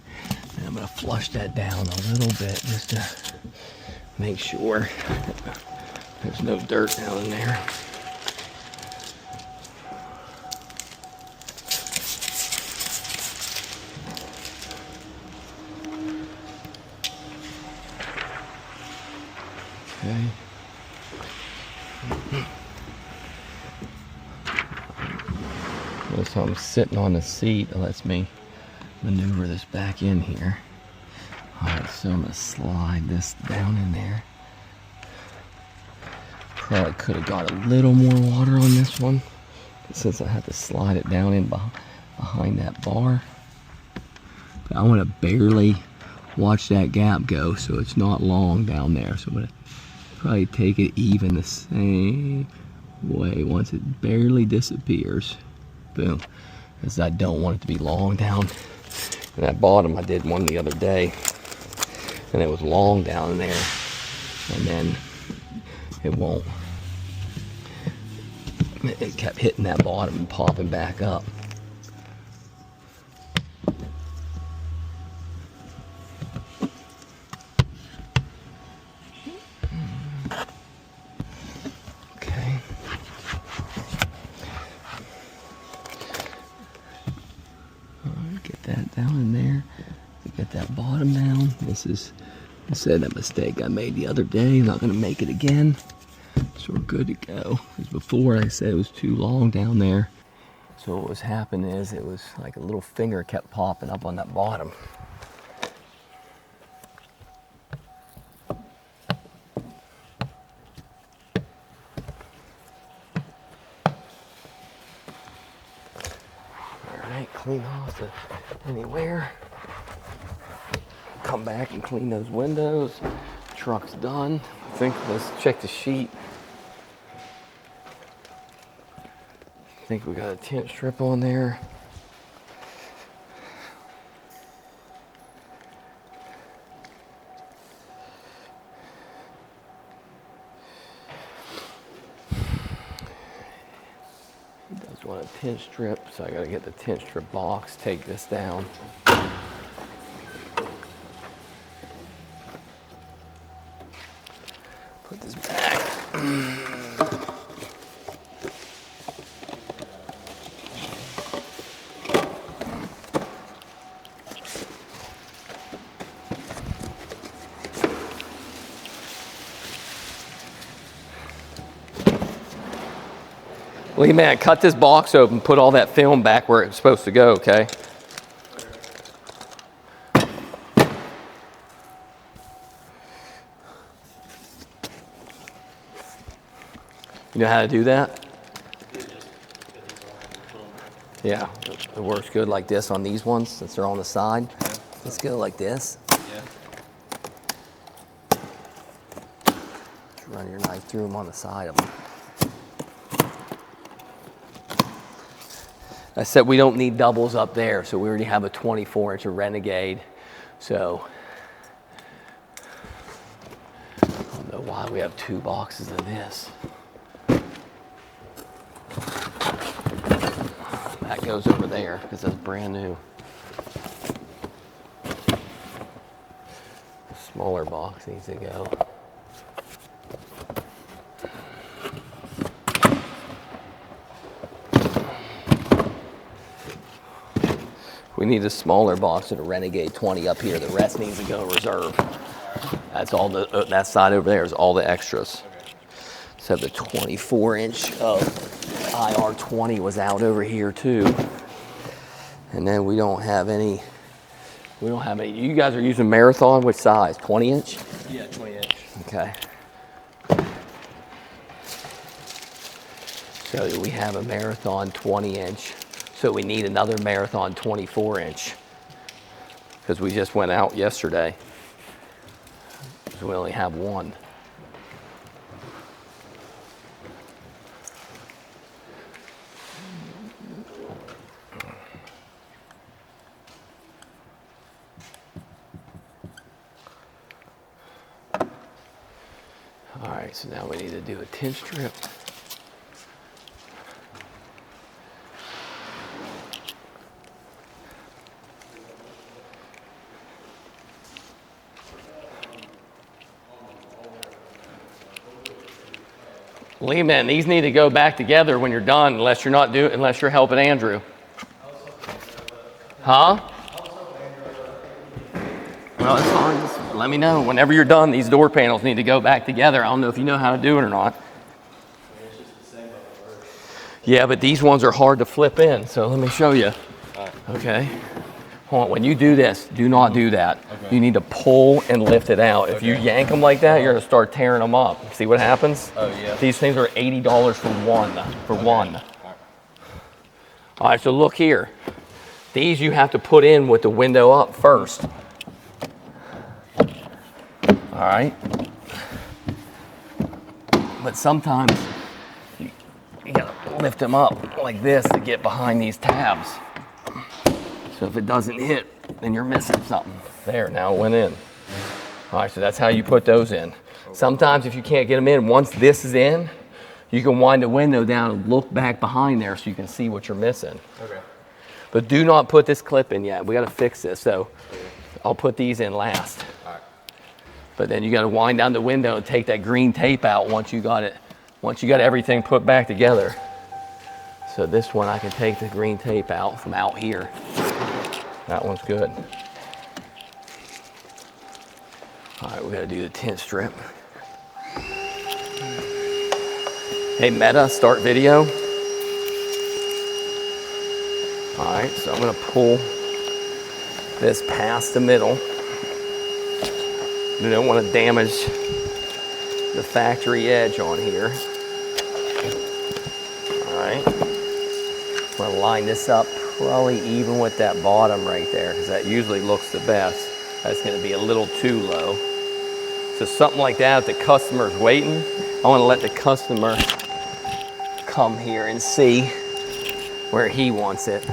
Speaker 1: and I'm gonna flush that down a little bit just to make sure there's no dirt down in there. Okay. So I'm sitting on the seat. It lets me maneuver this back in here. Alright, so I'm going to slide this down in there. Probably could have got a little more water on this one, since I had to slide it down in behind that bar. But I want to barely watch that gap go so it's not long down there. So I'm going to probably take it even the same way once it barely disappears. Boom. Because I don't want it to be long down in that bottom. I did one the other day and it was long down in there, and then it won't. It kept hitting that bottom and popping back up. Okay. Alright, get that down in there. Get that bottom down. This is, I said that mistake I made the other day. I'm not going to make it again. So we're good to go. Because before I said it was too long down there. So what was happening is it was like a little finger kept popping up on that bottom. Alright, clean off the anywhere. Come back and clean those windows. Truck's done. I think let's check the sheet. I think we got a tint strip on there. want a tint strip, so I gotta get the tint strip box, take this down. Put this back. Lee, man, cut this box open, put all that film back where it's supposed to go, okay? You know how to do that? Yeah, it works good like this on these ones, since they're on the side. Let's go like this.
Speaker 2: Yeah.
Speaker 1: Just run your knife through them on the side of them. I said we don't need doubles up there, so we already have a 24-inch of Renegade. So I don't know why we have 2 boxes of this. That goes over there because that's brand new. Smaller box needs to go. We need a smaller box of the Renegade 20 up here. The rest needs to go reserve. That's all that side over there is all the extras. So the 24-inch of IR20 was out over here too. And then we don't have any. You guys are using Marathon, which size? 20-inch?
Speaker 2: Yeah, 20-inch.
Speaker 1: Okay. So we have a Marathon 20-inch. So we need another Marathon 24-inch because we just went out yesterday. So we only have one. All right, so now we need to do a tint strip. Lee, man, these need to go back together when you're done, unless you're helping Andrew. Huh? Well, it's fine. Just let me know. Whenever you're done, these door panels need to go back together. I don't know if you know how to do it or not. Yeah, but these ones are hard to flip in, so let me show you. Okay. Hold on. When you do this, do not do that.
Speaker 2: Okay.
Speaker 1: You need to pull and lift it out. If you yank them like that, you're going to start tearing them up. See what happens?
Speaker 2: Oh, yeah.
Speaker 1: These things are $80 for one. All right, so look here. These you have to put in with the window up first. All right. But sometimes you gotta lift them up like this to get behind these tabs. So if it doesn't hit, then you're missing something. There, now it went in. All right, so that's how you put those in. Sometimes if you can't get them in, once this is in, you can wind the window down and look back behind there so you can see what you're missing.
Speaker 2: Okay.
Speaker 1: But do not put this clip in yet. We got to fix this. So I'll put these in last.
Speaker 2: All right.
Speaker 1: But then you got to wind down the window and take that green tape out once you got everything put back together. So this one, I can take the green tape out from out here. That one's good. All right, we got to do the tint strip. Hey, Meta, start video. All right, so I'm going to pull this past the middle. You don't want to damage the factory edge on here. All right. I'm going to line this up probably even with that bottom right there because that usually looks the best. That's going to be a little too low. So something like that, if the customer's waiting, I want to let the customer come here and see where he wants it.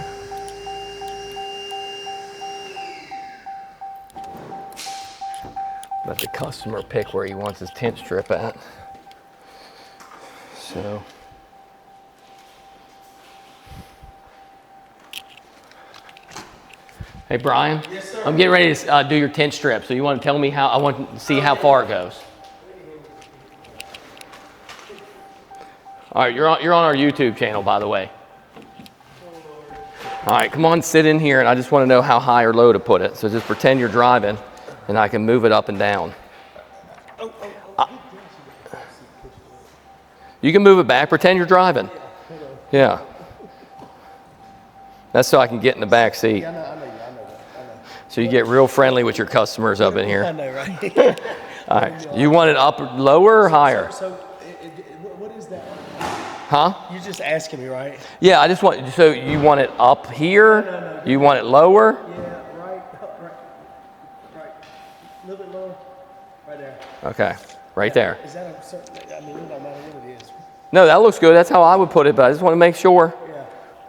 Speaker 1: Let the customer pick where he wants his tint strip at. So Hey, Brian. Yes, sir. I'm getting ready to do your tint strip. So you want to tell me how, I want to see how far it goes. All right, you're on our YouTube channel, by the way. All right, come on, sit in here, and I just want to know how high or low to put it. So just pretend you're driving, and I can move it up and down. You can move it back. Pretend you're driving. Yeah. That's so I can get in the back seat.
Speaker 3: Yeah, I know that.
Speaker 1: So you get real friendly with your customers up in
Speaker 3: I
Speaker 1: here.
Speaker 3: know, right?
Speaker 1: All right. You want it up, lower, or higher?
Speaker 3: So what is that?
Speaker 1: Huh?
Speaker 3: You're just asking me, right?
Speaker 1: Yeah, I just want, so you want it up here?
Speaker 3: No.
Speaker 1: You want it lower?
Speaker 3: Yeah, right. A little bit lower. Right there.
Speaker 1: Okay, right there.
Speaker 3: Is that a certain, I mean, it don't matter what it is.
Speaker 1: No, that looks good. That's how I would put it, but I just want to make sure.
Speaker 3: Yeah.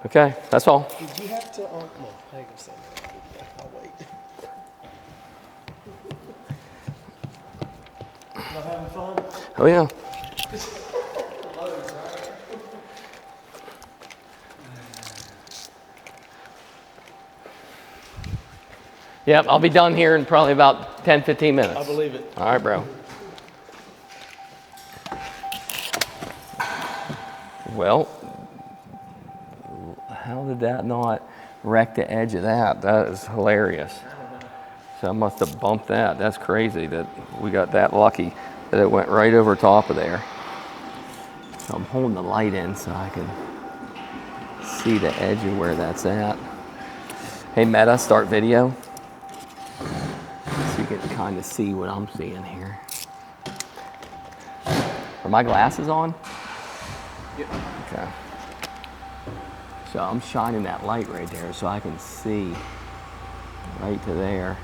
Speaker 1: Okay, that's all.
Speaker 3: Did you have to, no, I ain't gonna say that. I'll wait. Y'all having fun?
Speaker 1: Oh, yeah. Yep, I'll be done here in probably about 10, 15 minutes.
Speaker 3: I believe it.
Speaker 1: All right, bro. Well, how did that not wreck the edge of that? That is hilarious. So I must have bumped that. That's crazy that we got that lucky that it went right over top of there. So I'm holding the light in so I can see the edge of where that's at. Hey, Meta, start video. So you can kind of see what I'm seeing here. Are my glasses on?
Speaker 5: Yep.
Speaker 1: Okay. So I'm shining that light right there so I can see right to there.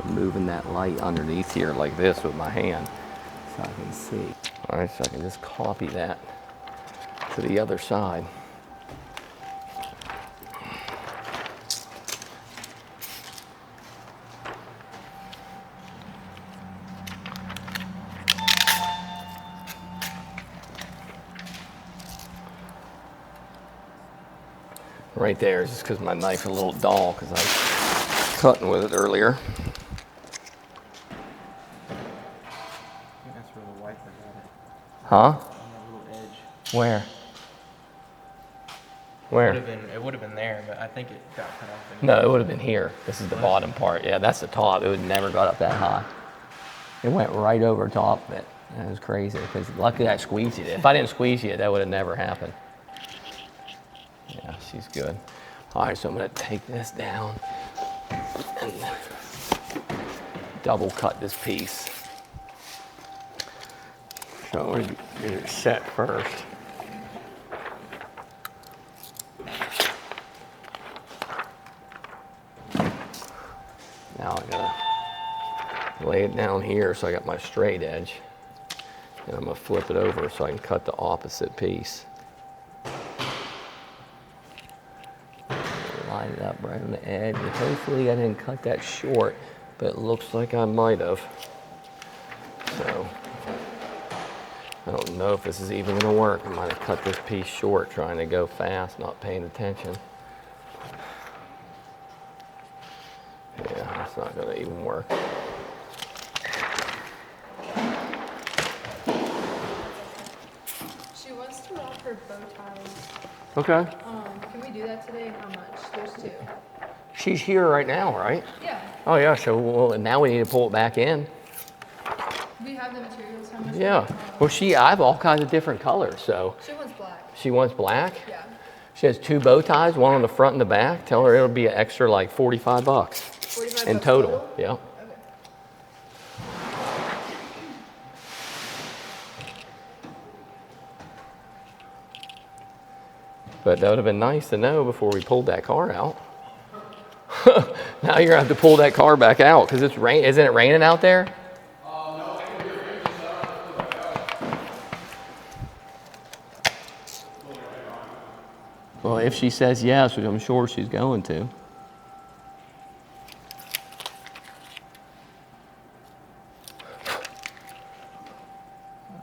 Speaker 1: I'm moving that light underneath here like this with my hand so I can see. All right, so I can just copy that to the other side. Right there is just because my knife is a little dull because I was cutting with it earlier.
Speaker 5: That's where the wiper got it.
Speaker 1: Huh?
Speaker 5: On that little edge.
Speaker 1: Where?
Speaker 5: It
Speaker 1: Where?
Speaker 5: would have been there, but I think it got cut off.
Speaker 1: No, it would have been here. This is the bottom part. Yeah, that's the top. It would never got up that high. It went right over top of it. That was crazy because luckily I squeezed it. If I didn't squeeze it, that would have never happened. Yeah, she's good. All right, so I'm gonna take this down and double cut this piece. So I'm gonna get it set first. Now I gotta lay it down here so I got my straight edge. And I'm gonna flip it over so I can cut the opposite piece. Line it up right on the edge. And hopefully I didn't cut that short, but it looks like I might have. So I don't know if this is even gonna work. I might have cut this piece short trying to go fast, not paying attention. Yeah, it's not gonna even work.
Speaker 6: She wants to rock her bow ties.
Speaker 1: Okay.
Speaker 6: Can we do that today and how much? There's two.
Speaker 1: She's here right now, right?
Speaker 6: Yeah.
Speaker 1: Oh yeah, so well, now we need to pull it back in.
Speaker 6: We have the materials. How much?
Speaker 1: Yeah. Well, I have all kinds of different colors, so.
Speaker 6: She wants black.
Speaker 1: She wants black?
Speaker 6: Yeah.
Speaker 1: She has two bow ties, one on the front and the back. Tell her it'll be an extra like 45 bucks
Speaker 6: 45
Speaker 1: in
Speaker 6: bucks
Speaker 1: total. Yeah.
Speaker 6: Okay.
Speaker 1: But that would have been nice to know before we pulled that car out. Now you're gonna have to pull that car back out because it's rain. Isn't it raining out there?
Speaker 5: No.
Speaker 1: Well, if she says yes, which I'm sure she's going to.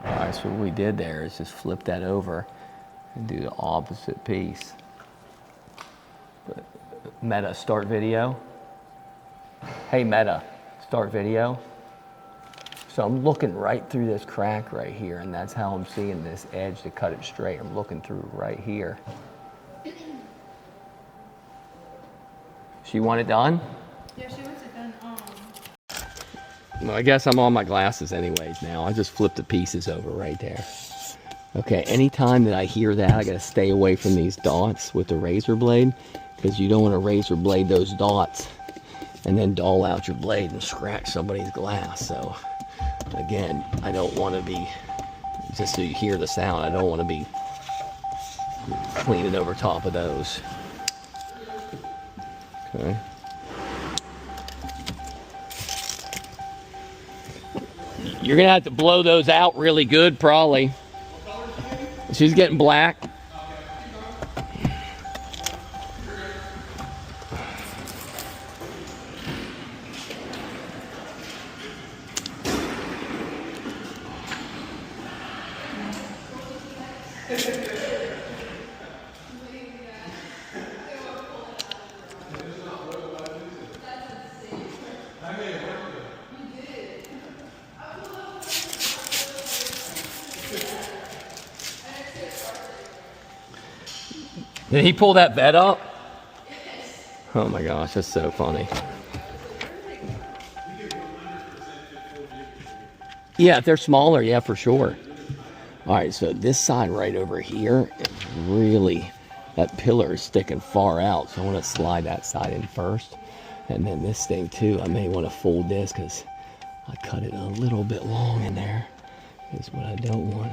Speaker 1: All right, so what we did there is just flip that over and do the opposite piece. But Meta, start video. Hey Meta, start video. So I'm looking right through this crack right here, and that's how I'm seeing this edge to cut it straight. I'm looking through right here. She want it done?
Speaker 6: Yeah, she wants it done.
Speaker 1: Well, I guess I'm on my glasses anyways now. I just flipped the pieces over right there. Okay, anytime that I hear that, I gotta stay away from these dots with the razor blade, because you don't want to razor blade those dots and then dull out your blade and scratch somebody's glass. So again, I don't want to be, just so you hear the sound, I don't want to be cleaning over top of those. Okay. You're gonna have to blow those out really good, probably. She's getting black. Did he pull that bed up? Oh my gosh, that's so funny. Yeah, if they're smaller, yeah, for sure. All right, so this side right over here is really, that pillar is sticking far out. So I want to slide that side in first. And then this thing too, I may want to fold this because I cut it a little bit long in there. Is what I don't want.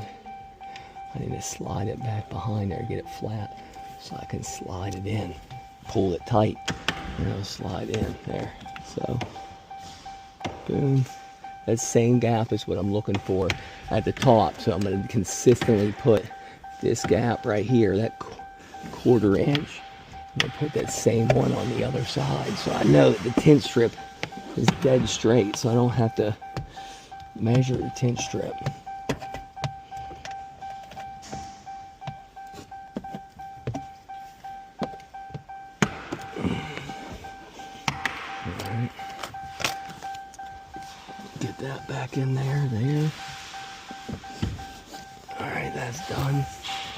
Speaker 1: I need to slide it back behind there, get it flat, so I can slide it in, pull it tight, and it'll slide in there. So, boom. That same gap is what I'm looking for at the top. So I'm going to consistently put this gap right here, that 1/4 inch. I'm going to put that same one on the other side. So I know that the tint strip is dead straight, so I don't have to measure the tint strip. Get that back in there. All right, that's done.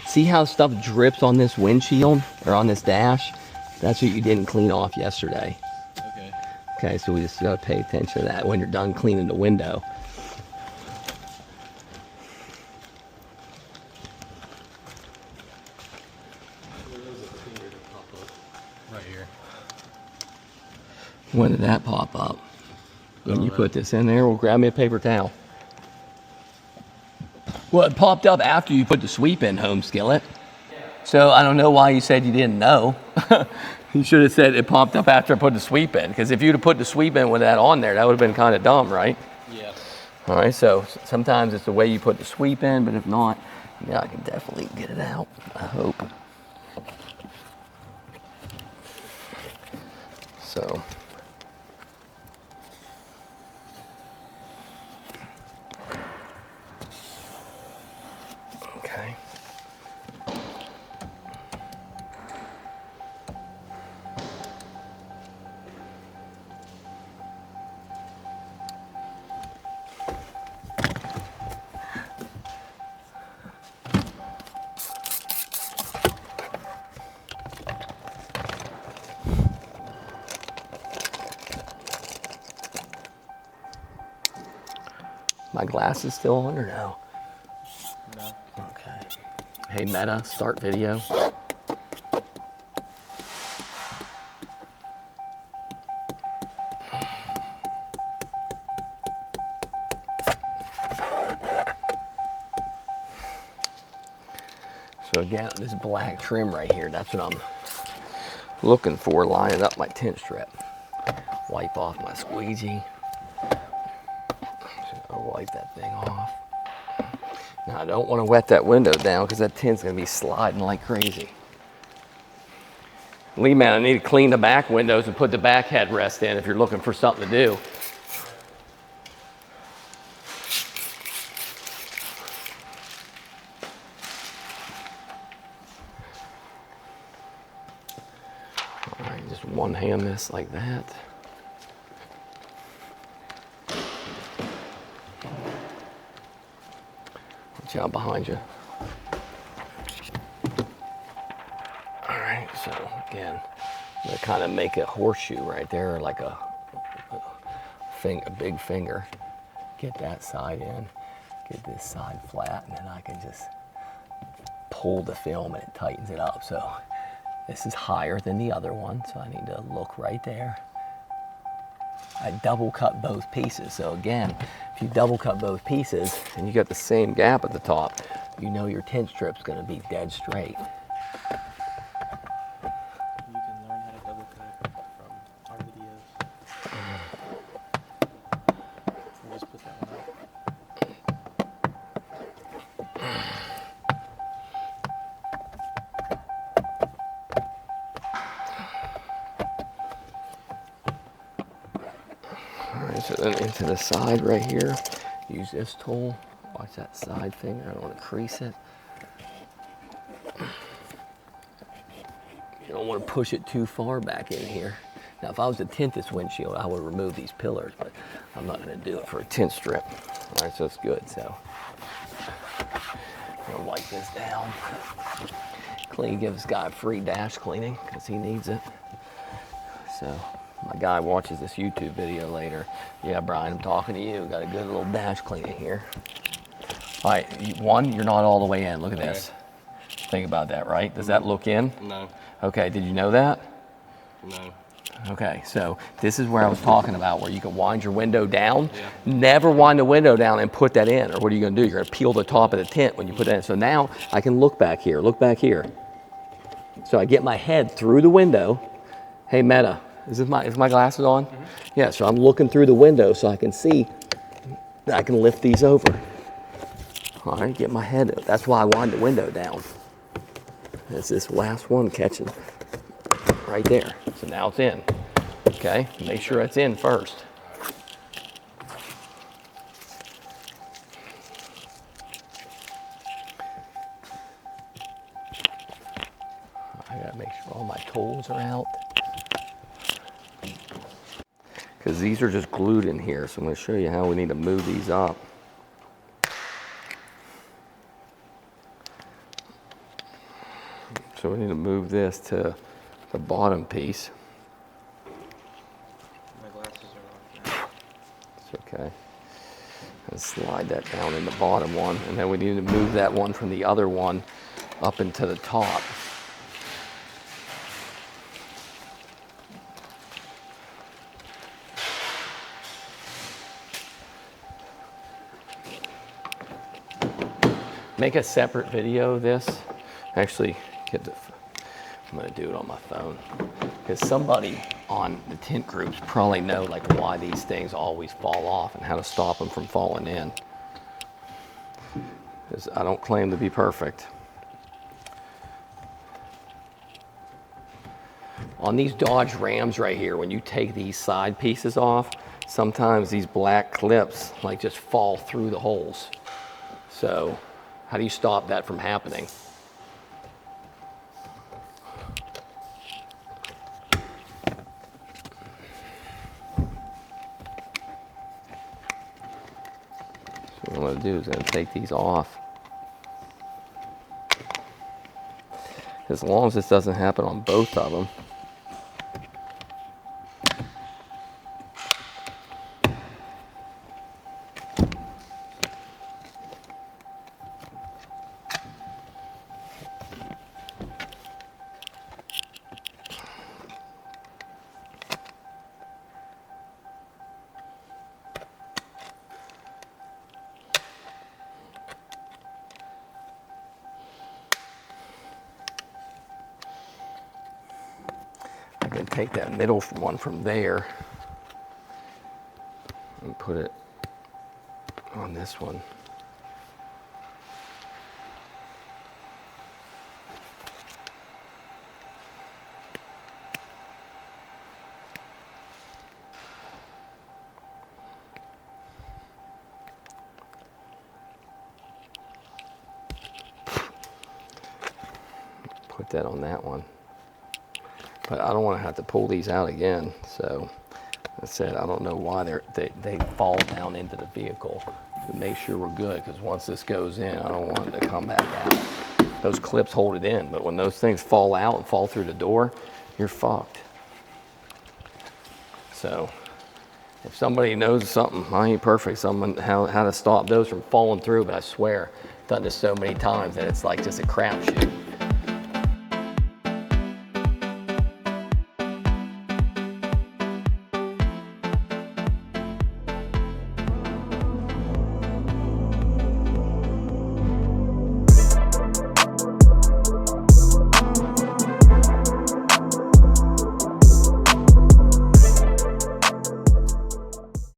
Speaker 1: See how stuff drips on this windshield or on this dash? That's what you didn't clean off yesterday.
Speaker 2: Okay.
Speaker 1: Okay, so we just gotta pay attention to that when you're done cleaning the window.
Speaker 2: Right here.
Speaker 1: When did that pop up? When you put this in there, well, grab me a paper towel. Well, it popped up after you put the sweep in, home skillet. So I don't know why you said you didn't know. You should have said it popped up after I put the sweep in, because if you'd have put the sweep in with that on there, that would have been kind of dumb, right?
Speaker 2: Yeah.
Speaker 1: All right, so sometimes it's the way you put the sweep in, but if not, yeah, I can definitely get it out, I hope. So. Okay. My glass is still on or no?
Speaker 2: No.
Speaker 1: Okay. Hey Meta, start video. So again, this black trim right here, that's what I'm looking for, lining up my tint strip. Wipe off my squeegee. I'll wipe that thing off. Now I don't want to wet that window down because that tint's going to be sliding like crazy. Lee man, I need to clean the back windows and put the back headrest in if you're looking for something to do. just one hand this like that. Watch out behind you. All right, so again, I'm gonna kind of make a horseshoe right there, like a big finger. Get that side in, get this side flat, and then I can just pull the film and it tightens it up. So this is higher than the other one, so I need to look right there. I double cut both pieces. So again, if you double cut both pieces and you got the same gap at the top, you know your tint strip's gonna be dead straight.
Speaker 5: You can learn how to double cut from our videos. We'll just put that one up.
Speaker 1: All right, so then into the side right here, use this tool. Watch that side finger, I don't want to crease it. You don't want to push it too far back in here. Now, if I was to tint this windshield, I would remove these pillars, but I'm not going to do it for a tint strip. All right, so it's good. So I'm going to wipe this down. Clean, give this guy a free dash cleaning because he needs it. So my guy watches this YouTube video later. Yeah, Brian, I'm talking to you. Got a good little dash cleaning here. All right, one, you're not all the way in. Look at this. Think about that, right? Does that look in?
Speaker 3: No.
Speaker 1: Okay, did you know that?
Speaker 3: No.
Speaker 1: Okay, so this is where I was talking about, where you can wind your window down.
Speaker 3: Yeah.
Speaker 1: Never wind the window down and put that in, or what are you gonna do? You're gonna peel the top of the tint when you put that in. So now I can look back here, So I get my head through the window. Hey, Meta, is my glasses on? Mm-hmm. Yeah, so I'm looking through the window so I can see that I can lift these over. All right, get my head up. That's why I wind the window down. That's this last one catching right there. So now it's in. Okay, make sure it's in first. I gotta make sure all my tools are out. Because these are just glued in here, so I'm gonna show you how we need to move these up. So we need to move this to the bottom piece.
Speaker 5: My glasses are off.
Speaker 1: It's okay. And slide that down in the bottom one, and then we need to move that one from the other one up into the top. Make a separate video of this. Actually, I'm gonna do it on my phone. Because somebody on the tint groups probably know like why these things always fall off and how to stop them from falling in. Because I don't claim to be perfect. On these Dodge Rams right here, when you take these side pieces off, sometimes these black clips like just fall through the holes. So how do you stop that from happening? So what I'm going to do is I'm going to take these off. As long as this doesn't happen on both of them. I can take that middle one from there and put it on this one. Put that on that one. But I don't want to have to pull these out again. So I said, I don't know why they fall down into the vehicle. To make sure we're good, because once this goes in, I don't want it to come back out. Those clips hold it in, but when those things fall out and fall through the door, you're fucked. So if somebody knows something, I ain't perfect, someone how to stop those from falling through, but I swear, I've done this so many times that it's like just a crapshoot.